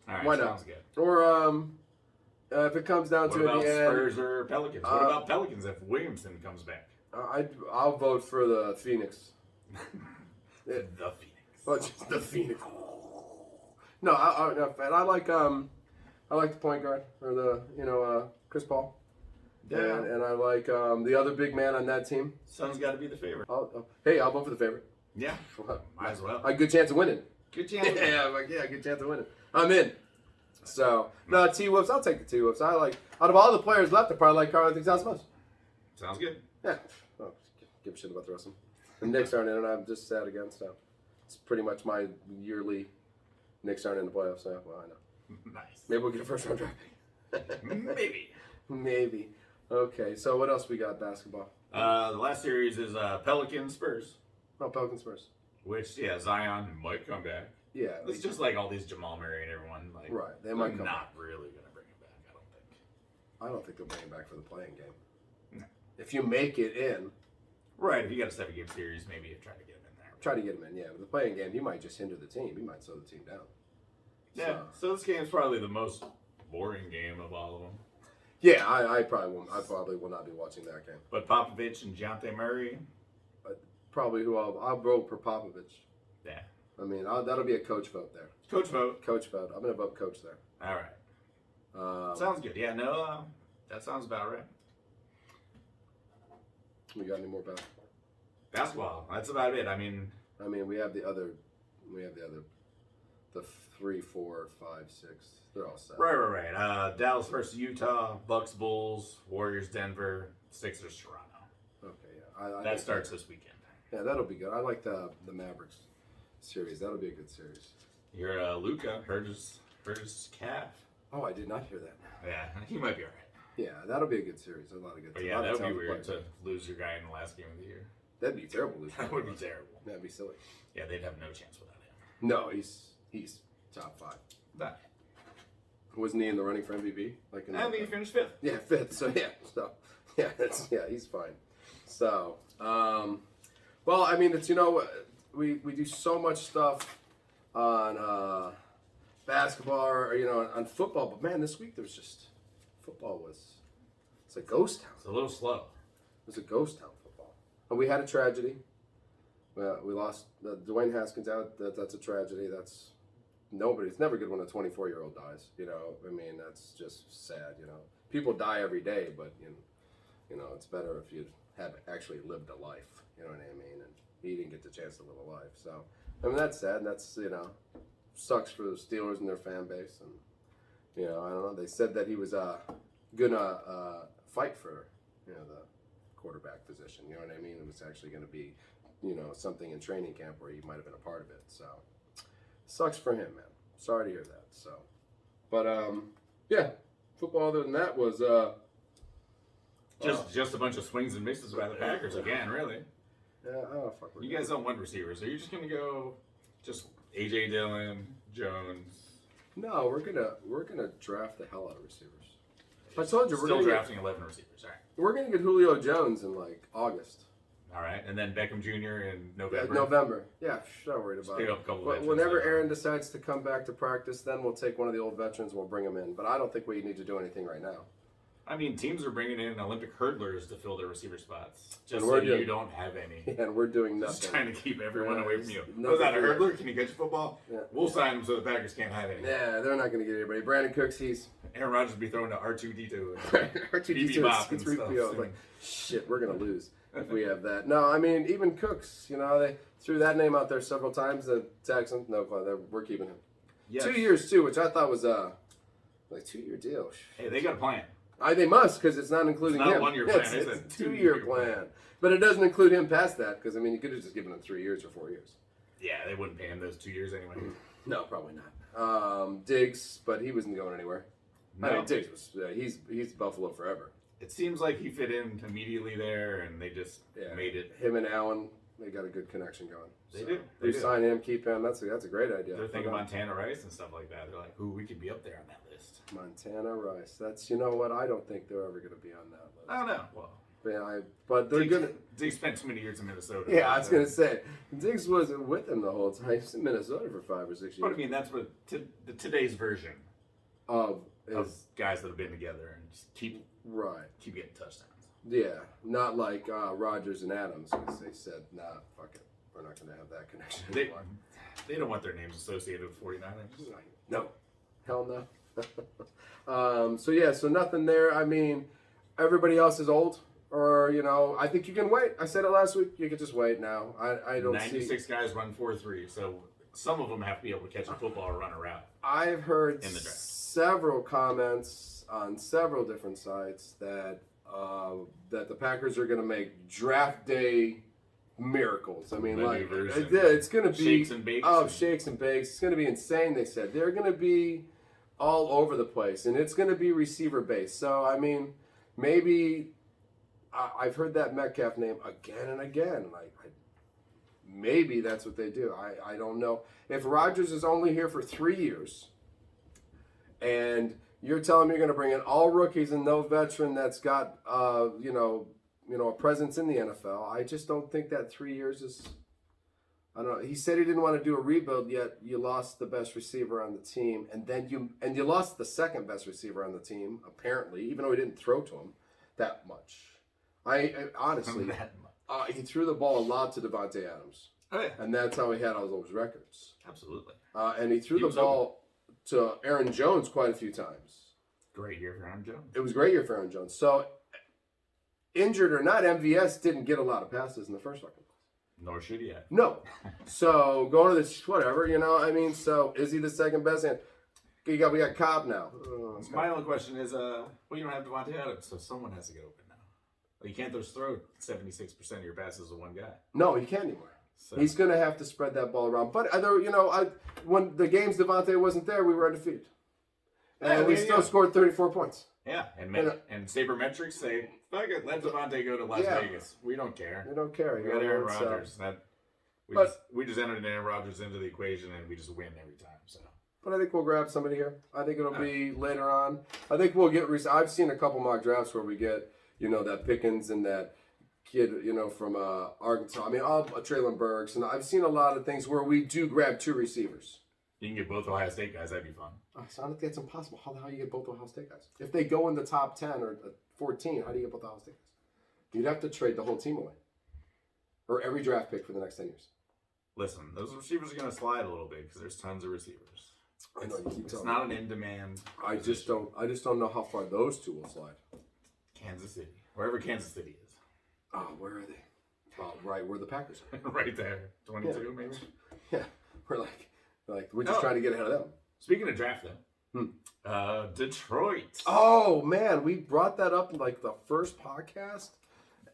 All right, why sounds not? Good. Or if it comes down what to it, about the end, Spurs or Pelicans? What about Pelicans if Williamson comes back? I'll vote for the Phoenix. The Phoenix. Oh, just the Phoenix. No, I like the point guard or the Chris Paul. Yeah. And I like the other big man on that team. Sun's got to be the favorite. I'll vote for the favorite. Yeah, might as well. A good chance of winning. Good chance. Good chance of winning. I'm in. So no T-Wolves. I'll take the T-Wolves. I like out of all the players left, I probably like Karl Anthony Towns most. Sounds good. Yeah. Oh, give a shit about the rest of them. The Knicks aren't in, and I'm just sad again. So it's pretty much my yearly Knicks aren't in the playoffs. So well, I know. Nice. Maybe we'll get a first round draft pick. Maybe. Okay. So what else we got basketball? The last series is Pelicans Spurs. Oh, Pelicans Spurs. Which Zion might come back. Yeah. It's just like all these Jamal Murray and everyone. Like, right. They might come not back. really going to bring him back, I don't think. I don't think they'll bring him back for the playing game. No. If you make it in. Right. If you got a 7-game series, maybe you try to get him in there. Try to get him in, yeah. With the playing game, he might just hinder the team. He might slow the team down. Yeah. So this game's probably the most boring game of all of them. Yeah, I probably won't. I probably will not be watching that game. But Popovich and Dejounte Murray. Probably who I'll vote for Popovich. Yeah. I mean, that'll be a coach vote there. Coach vote. Coach vote. I'm going to vote coach there. All right. Sounds good. Yeah, no, that sounds about right. We got any more basketball? Basketball. That's about it. I mean, we have the other, the 3, 4, 5, 6. They're all set. Right. Dallas versus Utah, Bucks, Bulls, Warriors, Denver, Sixers, Toronto. Okay, yeah. That starts this weekend. Yeah, that'll be good. I like the Mavericks series. That'll be a good series. Your Luka hurt his calf. Oh, I did not hear that. Yeah, he might be all right. Yeah, that'll be a good series. A lot of good. But yeah, that would be weird to lose your guy in the last game of the year. That'd be terrible. That would be terrible. That'd be silly. Yeah, they'd have no chance without him. No, he's top 5. But Wasn't he in the running for MVP? Like, I mean, he finished 5th. Yeah, 5th. So he's fine. So, well, I mean, it's we do so much stuff on basketball or on football, but man, this week football it's a ghost town. It's a little slow. It was a ghost town football, and we had a tragedy. We lost Dwayne Haskins out. That's a tragedy. It's never good when a 24-year-old dies. I mean, that's just sad. People die every day, but it's better if you have actually lived a life. You know what I mean? And he didn't get the chance to live a life. So, I mean, that's sad. And that's sucks for the Steelers and their fan base. And I don't know. They said that he was gonna fight for the quarterback position. You know what I mean? It was actually going to be something in training camp where he might have been a part of it. So, sucks for him, man. Sorry to hear that. So, but yeah, football. Other than that was just a bunch of swings and misses by the Packers again. Really. Yeah. Fuck. You guys don't want receivers. Are you just gonna go just AJ Dillon, Jones? No, we're gonna draft the hell out of receivers. I told you we're still gonna drafting 11 receivers. All right. We're gonna get Julio Jones in like August. All right, and then Beckham Jr. in November. November. Yeah, not worried about pick it. up a couple But veterans whenever there. Aaron decides to come back to practice, then we'll take one of the old veterans and we'll bring him in. But I don't think we need to do anything right now. I mean, teams are bringing in Olympic hurdlers to fill their receiver spots, just And we're so doing- you don't have any. And we're doing Just nothing. trying to keep everyone away from you. nothing Was that a for you. hurdler? Can you catch a football? Yeah. We'll sign him so the Packers can't have any. Yeah, they're not going to get anybody. Brandon Cooks, he's Aaron Rodgers will be throwing to R2D2. R2D2 Bop and and stuff. 3PO. It's like, shit, we're going to lose if we have that. No, I mean, even Cooks, they threw that name out there several times. The Texans, no, we're keeping him. Yes. 2 years, too, which I thought was like 2-year deal. Hey, they got a plan. They must, because it's not including It's not him. a 1-year Yeah, plan, It's it's a a 2-year 2-year plan. plan. But it doesn't include him past that, because, I mean, you could have just given him 3 years or 4 years. Yeah, they wouldn't pay him those 2 years anyway. No, probably not. Diggs, but he wasn't going anywhere. No. I mean, Diggs was, he's Buffalo forever. It seems like he fit in immediately there, and they just made it. Him and Allen, they got a good connection going. They do. They sign him, keep him. That's a great idea. They're thinking Montana Rice and stuff like that. They're like, ooh, we could be up there on that list. Montana Rice. That's, you know what? I don't think they're ever going to be on that list. I don't know. Well, But they're going to. They spent too many years in Minnesota. Yeah, I was going to say. Diggs wasn't with him the whole time. He's in Minnesota for 5 or 6 years. But I mean, that's what today's version Of guys that have been together and just keep getting touchdowns. Yeah, not like Rodgers and Adams, because they said, nah, fuck it. We're not going to have that connection anymore. They don't want their names associated with 49ers. No. Hell no. So nothing there. I mean, everybody else is old. Or, I think you can wait. I said it last week. You can just wait now. I don't 96 guys run 4.3, so some of them have to be able to catch a football or run a route. I've heard in the draft. Several comments on several different sites that the Packers are going to make draft day miracles. I mean, it's going to be shakes and bakes. Oh, shakes and bakes. It's going to be insane. They said they're going to be all over the place, and it's going to be receiver based. So I mean, maybe I've heard that Metcalf name again and again. Maybe that's what they do. I don't know. If Rodgers is only here for 3 years, and you're telling me you're going to bring in all rookies and no veteran that's got a presence in the NFL, I just don't think that 3 years is. I don't know. He said he didn't want to do a rebuild, yet you lost the best receiver on the team, and then you lost the second best receiver on the team, apparently, even though he didn't throw to him that much. I honestly, he threw the ball a lot to Devontae Adams. Oh, yeah. And that's how he had all those records. Absolutely. And he threw the ball to Aaron Jones quite a few times. Great year for Aaron Jones. It was a great year for Aaron Jones. So, injured or not, MVS didn't get a lot of passes in the first fucking place. Nor should he have. No. So, going to this, whatever, so is he the second best? And we got Cobb now. My only question is, you don't have Devontae Adams, so someone has to get open now. You can't just throw 76% of your passes to one guy. No, he can't anymore. So. He's going to have to spread that ball around. But, when the games Devontae wasn't there, we were undefeated. And we still scored 34 points. Yeah, and sabermetrics say, fuck it, let Devontae go to Las Vegas. We don't care. We don't care. We got Aaron Rodgers. We just entered Aaron Rodgers into the equation, and we just win every time. So. But I think we'll grab somebody here. I think it'll be later on. I think we'll get. I've seen a couple mock drafts where we get, that Pickens and that kid, from Arkansas. I mean, Traylon Burks, and I've seen a lot of things where we do grab 2 receivers. You can get both Ohio State guys. That'd be fun. So I don't think that's impossible. How the hell you get both Ohio State guys? If they go in the top 10 or 14, how do you get both Ohio State guys? You'd have to trade the whole team away, or every draft pick for the next 10 years. Listen, those receivers are going to slide a little bit because there's tons of receivers. I know you keep it's not an in-demand. I just don't know how far those 2 will slide. Kansas City, wherever Kansas City is. Oh, where are they? Oh, right where the Packers are. Right there, 22 maybe. Yeah, we're we're just trying to get ahead of them. Speaking of draft, though, Detroit. Oh man, we brought that up in the first podcast,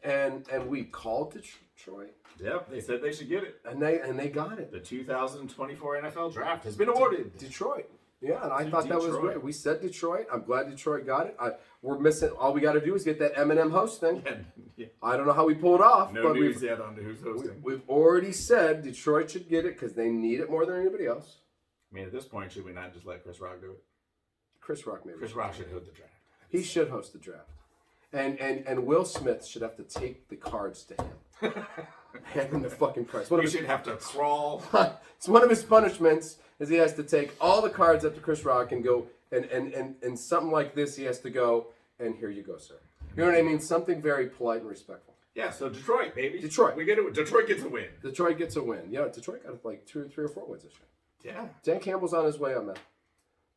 and we called Detroit. Yep, they said they should get it, and they got it. The 2024 NFL draft has been awarded. Detroit. Yeah, and I thought that was great. We said Detroit. I'm glad Detroit got it. We're missing. All we got to do is get that Eminem host thing. Yeah. I don't know how we pull it off. No news yet on who's hosting. We've already said Detroit should get it because they need it more than anybody else. I mean, at this point, should we not just let Chris Rock do it? Chris Rock maybe. Chris Rock should host the draft. He should host the draft. And Will Smith should have to take the cards to him. Hand him the fucking cards. He should have to crawl. It's one of his punishments is he has to take all the cards up to Chris Rock and go and something like this he has to go, and here you go, sir. You know what I mean? Something very polite and respectful. Yeah, so Detroit, baby. Detroit. We get it. Detroit gets a win. Detroit gets a win. Yeah, Detroit got 3 or 4 wins this year. Yeah. Dan Campbell's on his way up, man.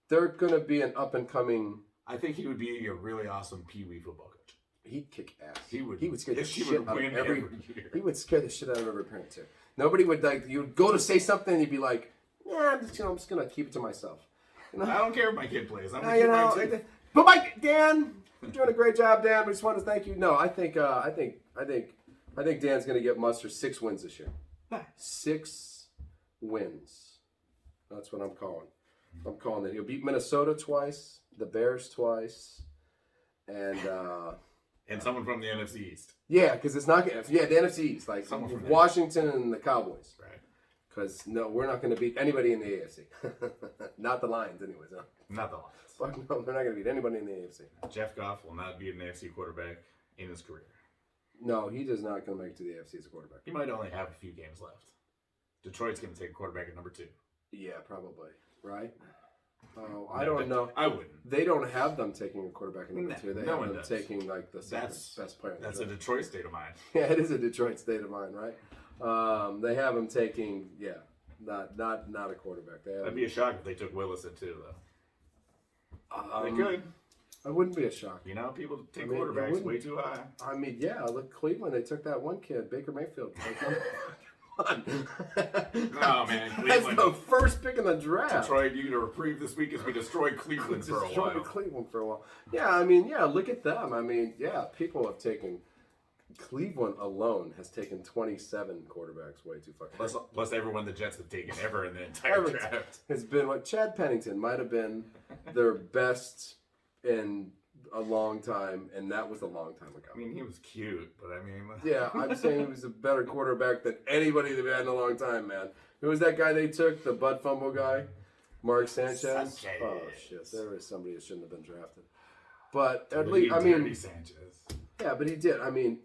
They're going to be an up-and-coming... I think he would be a really awesome Pee Wee football coach. He'd kick ass. He would scare the shit out of every year. He would scare the shit out of every parent, too. Nobody would, you'd go to say something, and you'd be like, yeah, I'm just going to keep it to myself. I don't care if my kid plays. I'm going to keep my team. But Dan, you're doing a great job, Dan. We just want to thank you. No, I think Dan's going to get Mustard 6 wins this year. 6 wins. That's what I'm calling. I'm calling that he'll beat Minnesota twice, the Bears twice, and someone from the NFC East. Yeah, because it's not. Yeah, the NFC East, Washington and the Cowboys. Right. Because no, we're not going to beat anybody in the AFC. Not the Lions, anyways. Huh? Not the Lions. Fuck no, they're not going to beat anybody in the AFC. Jeff Goff will not be an AFC quarterback in his career. No, he is not going to make it to the AFC as a quarterback. He might only have a few games left. Detroit's going to take a quarterback at number 2. Yeah, probably. Right? Oh, I don't know. I wouldn't. They don't have them taking a quarterback at number 2. They have them does. Taking the best player. That's a Detroit state of mind. Yeah, it is a Detroit state of mind, right? They have them taking, not a quarterback. That'd be a shock if they took Willis at 2, though. They could. It wouldn't be a shock. People take quarterbacks way too high. I mean, look, Cleveland, they took that one kid, Baker Mayfield. No, man. Cleveland. That's the first pick in the draft. Detroit, you get a reprieve this week as we destroyed Cleveland for a while. Yeah, I mean, look at them. I mean, people have taken... Cleveland alone has taken 27 quarterbacks way too fucking. Plus everyone the Jets have taken ever in the entire draft has been Chad Pennington might have been their best in a long time, and that was a long time ago. I mean, he was cute, but I mean... Yeah, I'm saying he was a better quarterback than anybody they've had in a long time, man. Who was that guy they took? The Bud Fumble guy? Mark Sanchez? Oh, shit. There was somebody that shouldn't have been drafted. But at least, I mean... Sanchez. Yeah, but he did. I mean,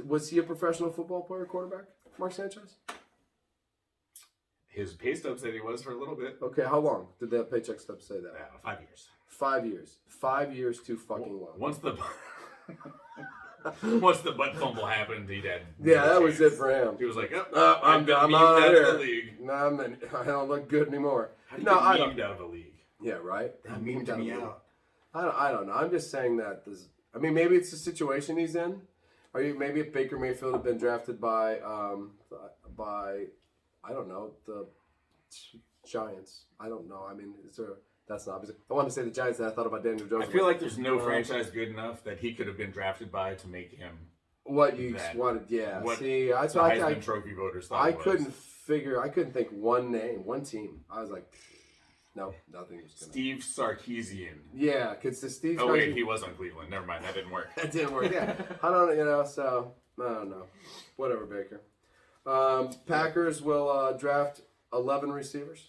was he a professional football player, quarterback, Mark Sanchez? His pay stub said he was for a little bit. Okay, how long did that paycheck stub say that? 5 years. 5 years. 5 years too fucking long. Once the butt fumble happened, he had that was it for him. He was like, I'm out of the league. No, I don't look good anymore. How do you get memed out of the league? Yeah, right? That memed me out. I don't know. I'm just saying that this... I mean, maybe it's the situation he's in. Maybe if Baker Mayfield had been drafted by I don't know, the Giants. I don't know. I mean, that's not obvious. I want to say the Giants, and I thought about Daniel Jones. I feel like there's no franchise good enough that he could have been drafted by to make him what you wanted. Yeah. See, that's why the Heisman Trophy voters thought I couldn't think one name, one team. I was like, No, nothing was gonna. Steve Sarkisian. Yeah, because the Steve. Oh wait, he was on Cleveland. Never mind, that didn't work. That didn't work. Yeah, I don't. So I don't know. Whatever, Baker. Packers will draft 11 receivers.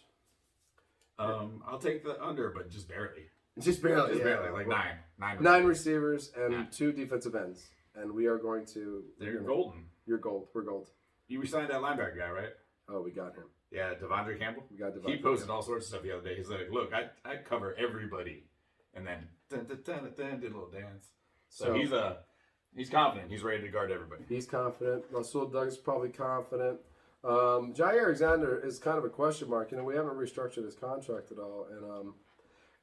I'll take the under, but just barely. Just barely. Just yeah. barely, like nine. Nine receivers and 2 defensive ends, and we are going to. They're golden. You're gold. We're gold. You signed that linebacker guy, right? Oh, we got him. Yeah, Devondre Campbell. We got Devondre. He posted all sorts of stuff the other day. He's like, "Look, I cover everybody," and then did a little dance. So he's confident. He's ready to guard everybody. He's confident. Russell Doug's probably confident. Jair Alexander is kind of a question mark. We haven't restructured his contract at all,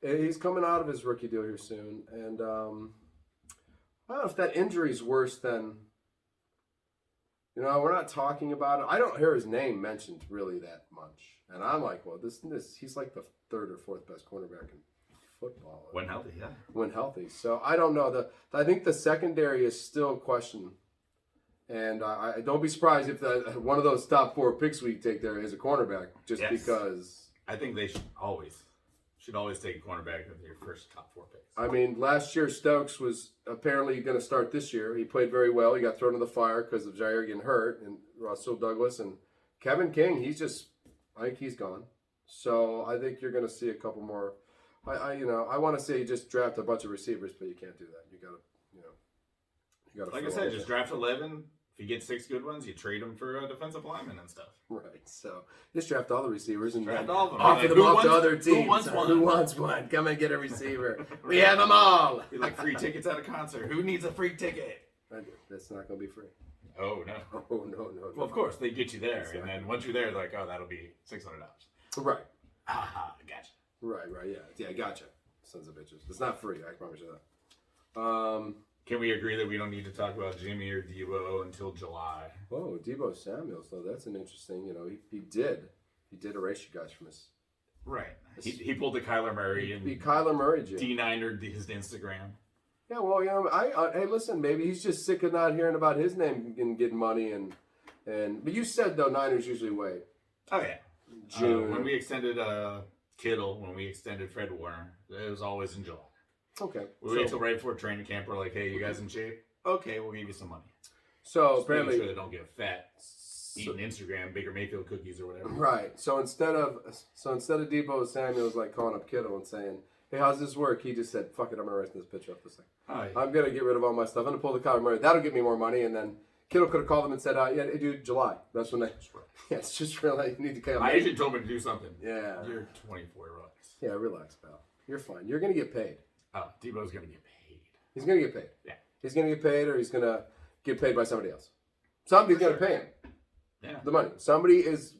and he's coming out of his rookie deal here soon. And I don't know if that injury is worse than. We're not talking about it. I don't hear his name mentioned really that much. And I'm like, well, this he's like the 3rd or 4th best cornerback in football. When healthy, yeah. When healthy. So I don't know. I think the secondary is still questioned. And I don't be surprised if one of those top 4 picks we take there is a cornerback, just because. I think they should always take a cornerback with your first top 4 picks. I mean, last year Stokes was apparently going to start this year. He played very well. He got thrown in the fire because of Jair getting hurt, and Russell Douglas and Kevin King. I think he's gone. So I think you're going to see a couple more. I want to say just draft a bunch of receivers, but you can't do that. You got to. Like I said, just draft 11. If you get 6 good ones, you trade them for a defensive lineman and stuff. Right. So just draft all the receivers and draft all of them. Offer them off to other teams. Who wants one? Who wants one? Come and get a receiver. We have them all. You like free tickets at a concert? Who needs a free ticket? I do. That's not going to be free. Oh no. Oh no. Well, of course they get you there, and then once you're there, they're like, oh, that'll be $600. Right. Aha, gotcha. Right. Yeah, gotcha. Sons of bitches. It's not free. I promise you that. Can we agree that we don't need to talk about Jimmy or Debo until July? Oh, Debo Samuels, though. That's an interesting, he did erase you guys from his. Right. He pulled the Kyler Murray and Kyler Murray, Jim. D9'd his Instagram. Yeah, well, hey, listen, maybe he's just sick of not hearing about his name and getting money but you said though Niners usually wait. Oh yeah. June. When we extended Kittle, when we extended Fred Warner, it was always in July. Okay. We wait till right before training camp. We're like, hey, you guys in shape? Okay, we'll give you some money. So just apparently, making sure they don't get fat eating Instagram, Baker Mayfield cookies or whatever. Right. So instead of Debo Samuel's like calling up Kittle and saying, hey, how's this work? He just said, fuck it, I'm gonna erase this picture up this thing. I'm gonna get rid of all my stuff. I'm gonna pull the Kyler Murray. That'll get me more money. And then Kittle could have called them and said, yeah, dude, July. That's when they. Yeah, it's just really you need to come. I actually told him to do something. Yeah. You're 24, relax. Yeah, relax, pal. You're fine. You're gonna get paid. Oh, Debo's gonna get paid. He's gonna get paid. Yeah. He's gonna get paid, or he's gonna get paid by somebody else. Somebody's gonna pay him. Yeah. The money.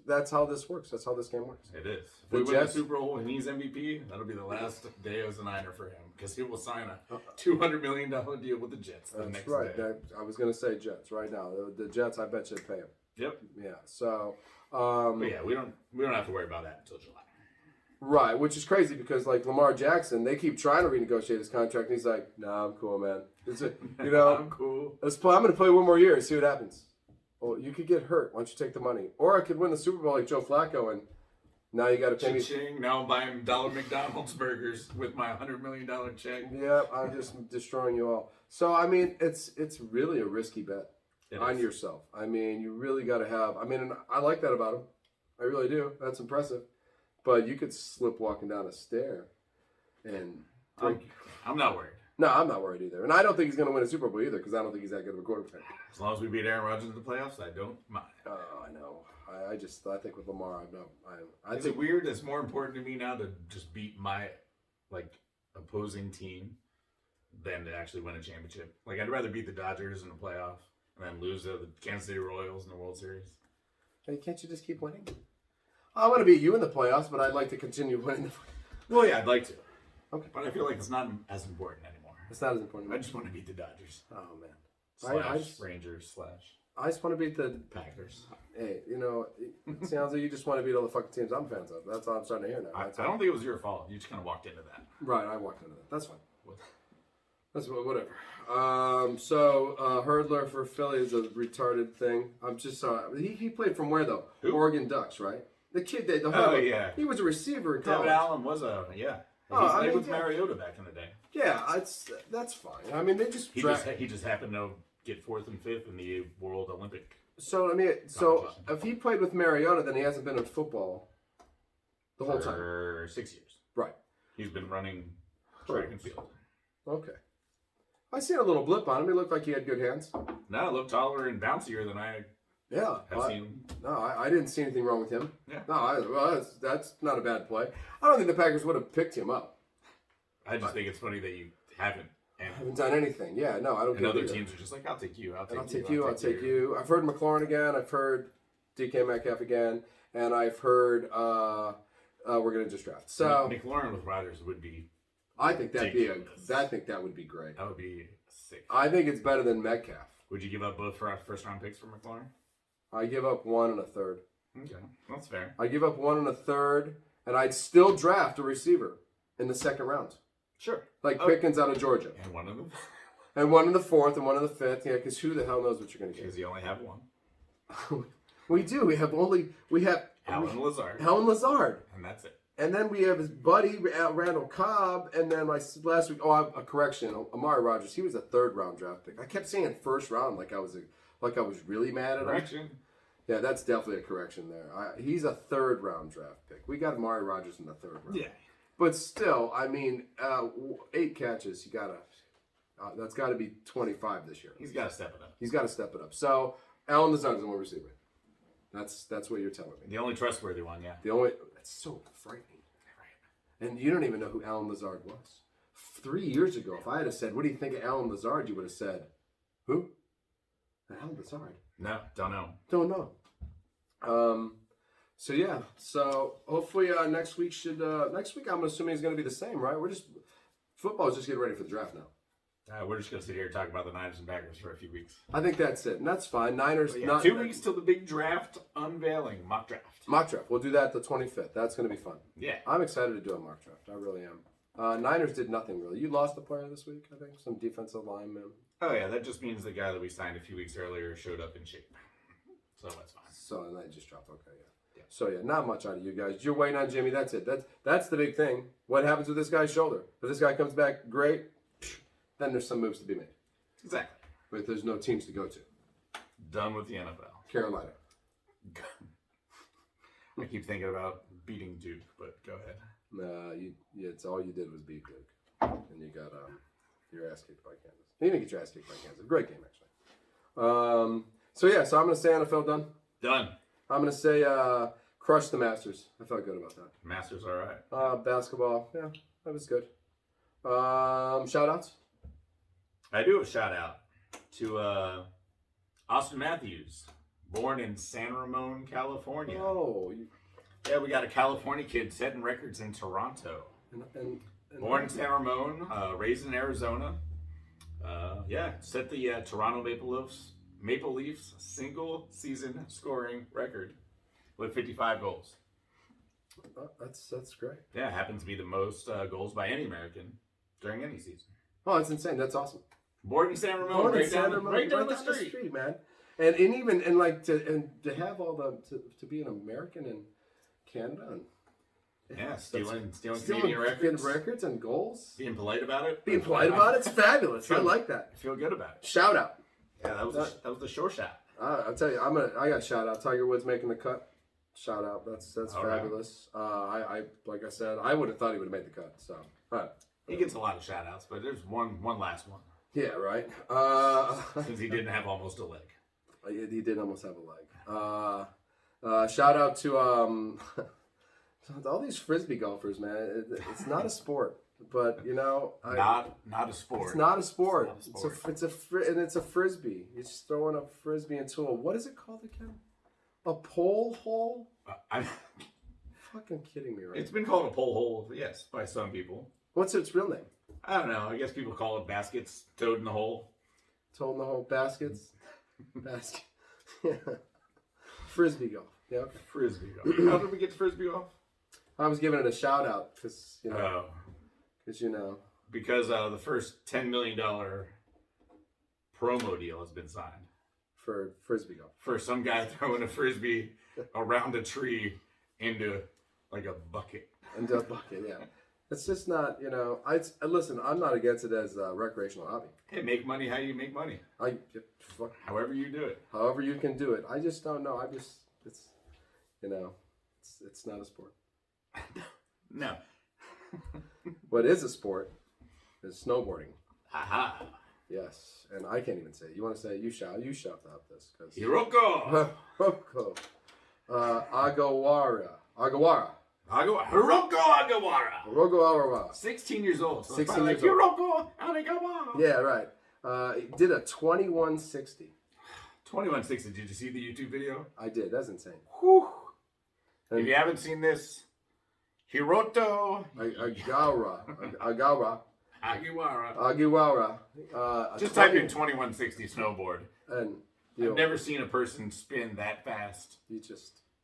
That's how this works. That's how this game works. It is. If we win the Super Bowl and he's MVP, that'll be the last day as a Niner for him because he will sign a $200 million deal with the Jets the next day. I was gonna say Jets right now. The Jets, I bet you pay him. Yep. Yeah. So. But yeah, we don't have to worry about that until July. Right, which is crazy because like Lamar Jackson, they keep trying to renegotiate his contract, and he's like, "Nah, I'm cool, man. I'm cool. I'm going to play one more year and see what happens." Well, you could get hurt. Why don't you take the money? Or I could win the Super Bowl like Joe Flacco, and now you got to pay me. Ching, now I'm buying dollar McDonald's burgers with my $100 million check. Yeah, I'm just destroying you all. So I mean, it's really a risky bet on yourself. I mean, you really got to have. I mean, and I like that about him. I really do. That's impressive. But you could slip walking down a stair, and I'm not worried. No, I'm not worried either. And I don't think he's going to win a Super Bowl either because I don't think he's that good of a quarterback. As long as we beat Aaron Rodgers in the playoffs, I don't mind. Oh, I know. I think with Lamar, I Is think it weird? It's more important to me now to just beat my opposing team than to actually win a championship. Like I'd rather beat the Dodgers in the playoff and then lose to the Kansas City Royals in the World Series. Hey, can't you just keep winning? I want to beat you in the playoffs, but I'd like to continue winning. Well, yeah, I'd like to. Okay. But I feel like it's not as important anymore. It's not as important. I just want to beat the Dodgers. Oh, man. Rangers / I just want to beat the Packers. Hey, it sounds like you just want to beat all the fucking teams I'm fans of. That's all I'm starting to hear now. I don't think it was your fault. You just kind of walked into that. Right, I walked into that. That's fine. That's whatever. So Hurdler for Philly is a retarded thing. I'm just he played from where though? Who? Oregon Ducks, right? The kid that he was a receiver in college. Devin Allen was a He played with Mariota back in the day. Yeah, that's fine. I mean, they just he just happened to get 4th and 5th in the World Olympic. So if he played with Mariota, then he hasn't been in football the whole time. For 6 years. Right. He's been running track and field. Okay. I seen a little blip on him. He looked like he had good hands. No, looked taller and bouncier than I have seen. No, I didn't see anything wrong with him. Yeah. No, that's not a bad play. I don't think the Packers would have picked him up. I just think it's funny that you haven't. I haven't done anything. Yeah, no, I don't. And other teams are just like, I'll take you. I'll take you. I've heard McLaurin again. I've heard DK Metcalf again, and I've heard we're gonna just draft. So McLaurin with Rodgers would be. I think that would be great. That would be sick. I think it's better than Metcalf. Would you give up both first round picks for McLaurin? I give up 1 and a third. Okay, that's fair. I give up 1 and a third, and I'd still draft a receiver in the second round. Sure. Like Pickens out of Georgia. And one of them. And 1 in the 4th and 1 in the 5th. Yeah, because who the hell knows what you're going to get? Because you only have one. We do. We have Alan Lazard. And that's it. And then we have his buddy, Randall Cobb. And then last week, a correction. Amari Rodgers, he was a 3rd round draft pick. I kept saying 1st round like I was really mad at him. Yeah, that's definitely a correction there. He's a 3rd round draft pick. We got Amari Rodgers in the 3rd round. Yeah. But still, I mean, 8 catches, that's got to be 25 this year. He's got to step it up. So, Alan Lazard's the one receiver. That's what you're telling me. The only trustworthy one, yeah. That's so frightening. Right. And you don't even know who Alan Lazard was. 3 years ago, if I had said, what do you think of Alan Lazard? You would have said, who? Alan Lazard. No, don't know. Don't know. So hopefully next week I'm assuming is going to be the same, right? Football's just getting ready for the draft now. We're just going to sit here and talk about the Niners and Packers for a few weeks. I think that's it, and that's fine. Niners, 2 weeks till the big draft unveiling, mock draft. Mock draft. We'll do that the 25th. That's going to be fun. Yeah. I'm excited to do a mock draft. I really am. Niners did nothing really. You lost a player this week, I think, some defensive lineman. Oh yeah, that just means the guy that we signed a few weeks earlier showed up in shape. So that's fine. So and I just dropped. Okay, yeah. So yeah, not much out of you guys. You're waiting on Jimmy. That's it. That's the big thing. What happens with this guy's shoulder? If this guy comes back great, then there's some moves to be made. Exactly. But there's no teams to go to. Done with the NFL. Carolina. I keep thinking about beating Duke, but go ahead. It's all you did was beat Duke, and you got your ass kicked by Kansas. You didn't get your ass kicked by Kansas. Great game actually. So I'm gonna say NFL done. Done. I'm gonna say crush the Masters. I felt good about that. Masters, all right. Basketball, yeah, that was good. Shout outs. I do have a shout out to Austin Matthews, born in San Ramon, California. Oh, yeah, we got a California kid setting records in Toronto. And born in San Ramon, raised in Arizona. Set the Toronto Maple Leafs single season scoring record with 55 goals. That's great. Yeah, happens to be the most goals by any American during any season. Oh, that's insane. That's awesome. Born in San Ramon, right down the street, man. And to have all to be an American in Canada and stealing Canadian records and goals. Being polite about it. It's fabulous. I like that. I feel good about it. Shout out. Yeah, that was the short shot. I'll tell you, I got shout out. Tiger Woods making the cut. Shout out. That's all fabulous. Right. I like I said, I would have thought he would have made the cut. So he gets a lot of shout outs, but there's one last one. Yeah, right. Since he didn't have almost a leg. He did almost have a leg. Shout out to all these frisbee golfers, man. It's not a sport, but not a sport. It's not a sport. It's a frisbee. You're just throwing a frisbee into what is it called again? A pole hole? I'm fucking kidding me, right? It's been called a pole hole, yes, by some people. What's its real name? I don't know. I guess people call it baskets. Toad in the hole. Toad in the hole. Baskets. Basket. Yeah. Frisbee golf. Yeah. Okay. Frisbee golf. How did we get to frisbee golf? I was giving it a shout out because because the first $10 million promo deal has been signed for frisbee golf. For some guy throwing a frisbee around a tree into like a bucket. Into a bucket, yeah. It's just not, listen, I'm not against it as a recreational hobby. Hey, make money how you make money. However you do it. However you can do it. I just don't know. It's not a sport. No. What is a sport is snowboarding. Aha. Yes, and I can't even say it. You want to say it? You shout out this. Hiroko. Hiroko. Agawara. Hiroko Agawara. Hiroko 16 years old. So 16 years like, old. Hiroko Agawara. Yeah, right. He did a 2160. 2160. Did you see the YouTube video? I did. That's insane. Whew. If you haven't seen this, Hiroto Agiwara. Just type in 2160 snowboard. And I've never seen a person spin that fast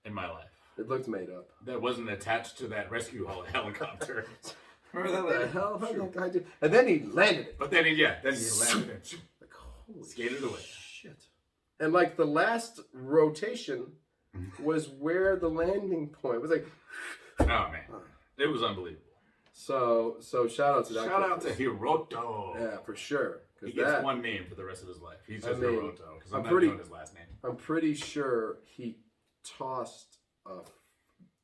in my life. It looked made up. That wasn't attached to that rescue helicopter. Remember that? What the hell? How did that guy do? And then he landed it. But then he landed it. Like, holy skated away. Shit. And like the last rotation was where the landing point was like. Oh man, it was unbelievable. So shout out to that. Shout out to Hiroto. Yeah, for sure. He gets one name for the rest of his life. He's just Hiroto because I'm not knowing his last name. I'm pretty sure he tossed a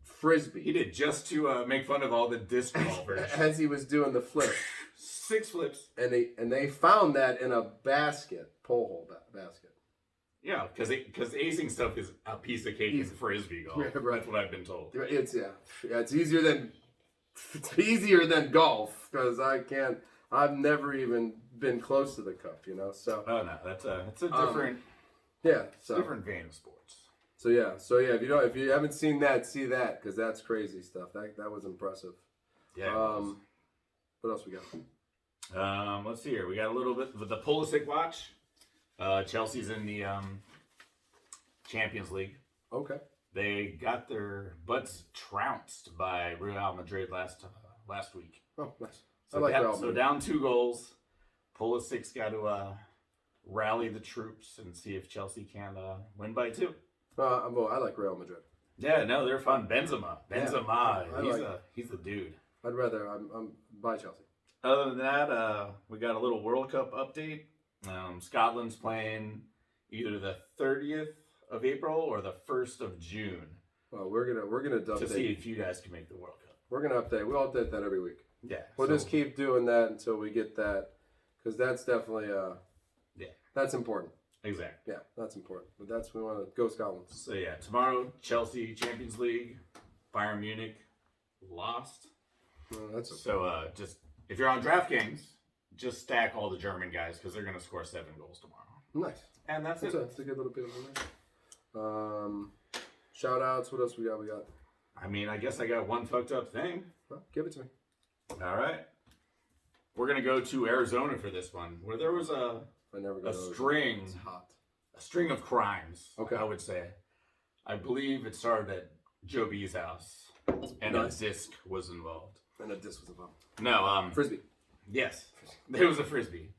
frisbee. He did, just to make fun of all the disc golfers as he was doing the flip. 6 flips. And they found that in a basket, pole hole basket. Yeah, because acing stuff is a piece of cake in frisbee golf. Yeah, right. That's what I've been told. It's easier than golf because I've never even been close to the cup, So oh no, it's a different different vein of sports. So yeah, if you haven't seen that, see that because that's crazy stuff. That was impressive. Yeah. What else we got? Let's see here. We got a little bit with the Pulisic watch. Chelsea's in the Champions League. Okay. They got their butts trounced by Real Madrid last week. Oh, nice. So down 2 goals. Pulisic's got to rally the troops and see if Chelsea can win by 2. I like Real Madrid. Yeah, no, they're fun. Benzema, he's the dude. I'd rather I'm by Chelsea. Other than that, we got a little World Cup update. Scotland's playing either the 30th of April or the 1st of June. Well, we're gonna update to see if you guys can make the World Cup. We're gonna update. We'll update that every week. Yeah, we'll just keep doing that until we get that, because that's definitely that's important. Exactly. Yeah, that's important. But we want to go Scotland. So yeah, tomorrow Chelsea Champions League, Bayern Munich lost. That's okay. So just if you're on DraftKings, just stack all the German guys because they're going to score 7 goals tomorrow. Nice. And that's it. That's a good little bit of shout outs. What else we got? I mean, I guess I got one fucked up thing. Well, give it to me. All right. We're going to go to Arizona for this one, where there was a string of crimes, I would say. I believe it started at Joe B's house, and a disc was involved. No, Frisbee. Yes, it was a frisbee.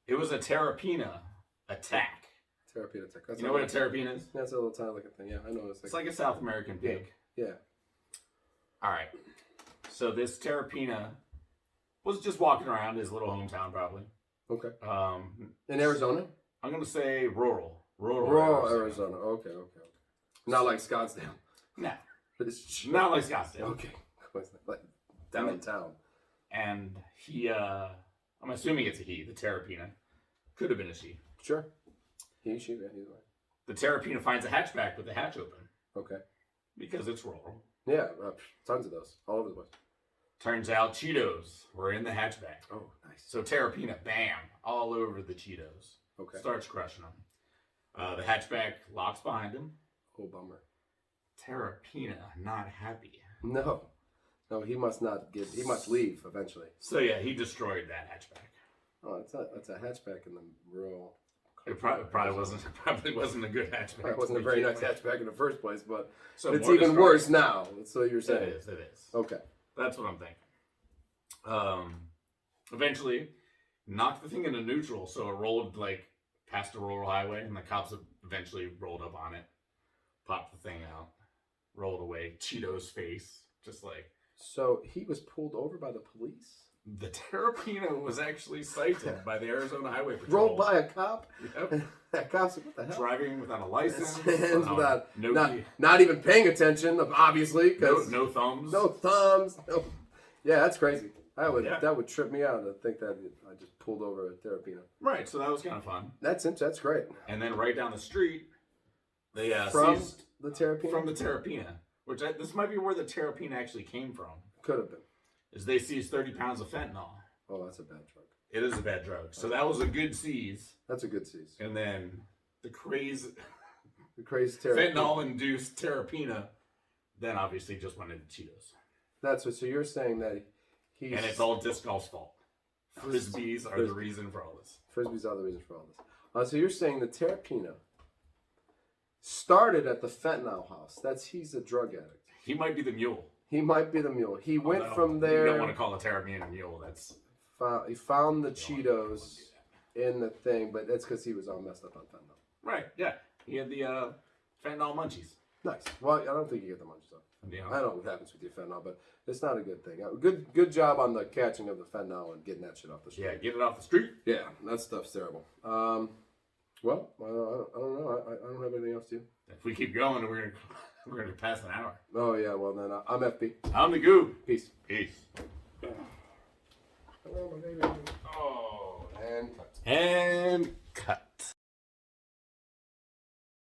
It was a terrapina attack. Terrapina attack. You know what a terrapina is? That's a little tiny looking thing. Yeah, I know. It's like a South American pig. Yeah. All right. So this terrapina was just walking around his little hometown, probably. Okay. In Arizona? I'm gonna say rural Arizona. Okay. Not like Scottsdale. No. Not like Scottsdale. Okay. Like downtown. And he, I'm assuming it's a he, the terrapina. Could have been a she. Sure. He, she, yeah, either way. The terrapina finds a hatchback with the hatch open. Okay. Because it's rural. Yeah, tons of those. All over the place. Turns out Cheetos were in the hatchback. Oh, nice. So terrapina, bam, all over the Cheetos. Okay. Starts crushing them. The hatchback locks behind him. Oh, bummer. Terrapina, not happy. No, he must not get. He must leave eventually. So yeah, he destroyed that hatchback. Oh, it's a hatchback in the rural. It probably wasn't a good hatchback. It wasn't a very nice hatchback in the first place, but so it's even worse now. That's what you're saying. It is. Okay. That's what I'm thinking. Eventually, knocked the thing into neutral, so it rolled past a rural highway, and the cops eventually rolled up on it, popped the thing out. rolled away. Cheeto's face, just like. So he was pulled over by the police? The Terrapina was actually cited by the Arizona Highway Patrol. Rolled by a cop? Yep. That cop's like, what the hell? Driving without a license. Without, no, not even paying attention, obviously. Cause no thumbs. No thumbs. No. Yeah, that's crazy. Yeah. That would trip me out to think that I just pulled over a Terrapina. Right, so that was kind of fun. That's great. And then right down the street, they from seized the Terrapina? From the Terrapina, which this might be where the Terrapina actually came from. Could have been. Is they seized 30 pounds of fentanyl. Oh, that's a bad drug. It is a bad drug. So that was a good seize. That's a good seize. And then the crazy Terrapina. fentanyl-induced Terrapina then obviously just went into Cheetos. That's what. So you're saying that he's... And it's all disc golf's fault. Frisbees are the reason for all this. Frisbees are the reason for all this. So you're saying the Terrapina started at the fentanyl house. He's a drug addict. He might be the mule. He might be the mule. He went from there... You don't want to call a Terrapina a mule. That's... He found the Cheetos in the thing, but that's because he was all messed up on fentanyl. Right, yeah. He had the fentanyl munchies. Nice. Well, I don't think you get the munchies though. Yeah. I don't know what happens with your fentanyl, but it's not a good thing. Good job on the catching of the fentanyl and getting that shit off the street. Yeah, get it off the street. Yeah, that stuff's terrible. Well, I don't know. I don't have anything else to do. If we keep going, we're gonna pass an hour. Oh yeah. Well then, I'm FB. I'm the goob. Peace. Peace. Hello, my baby. Oh, And cut. and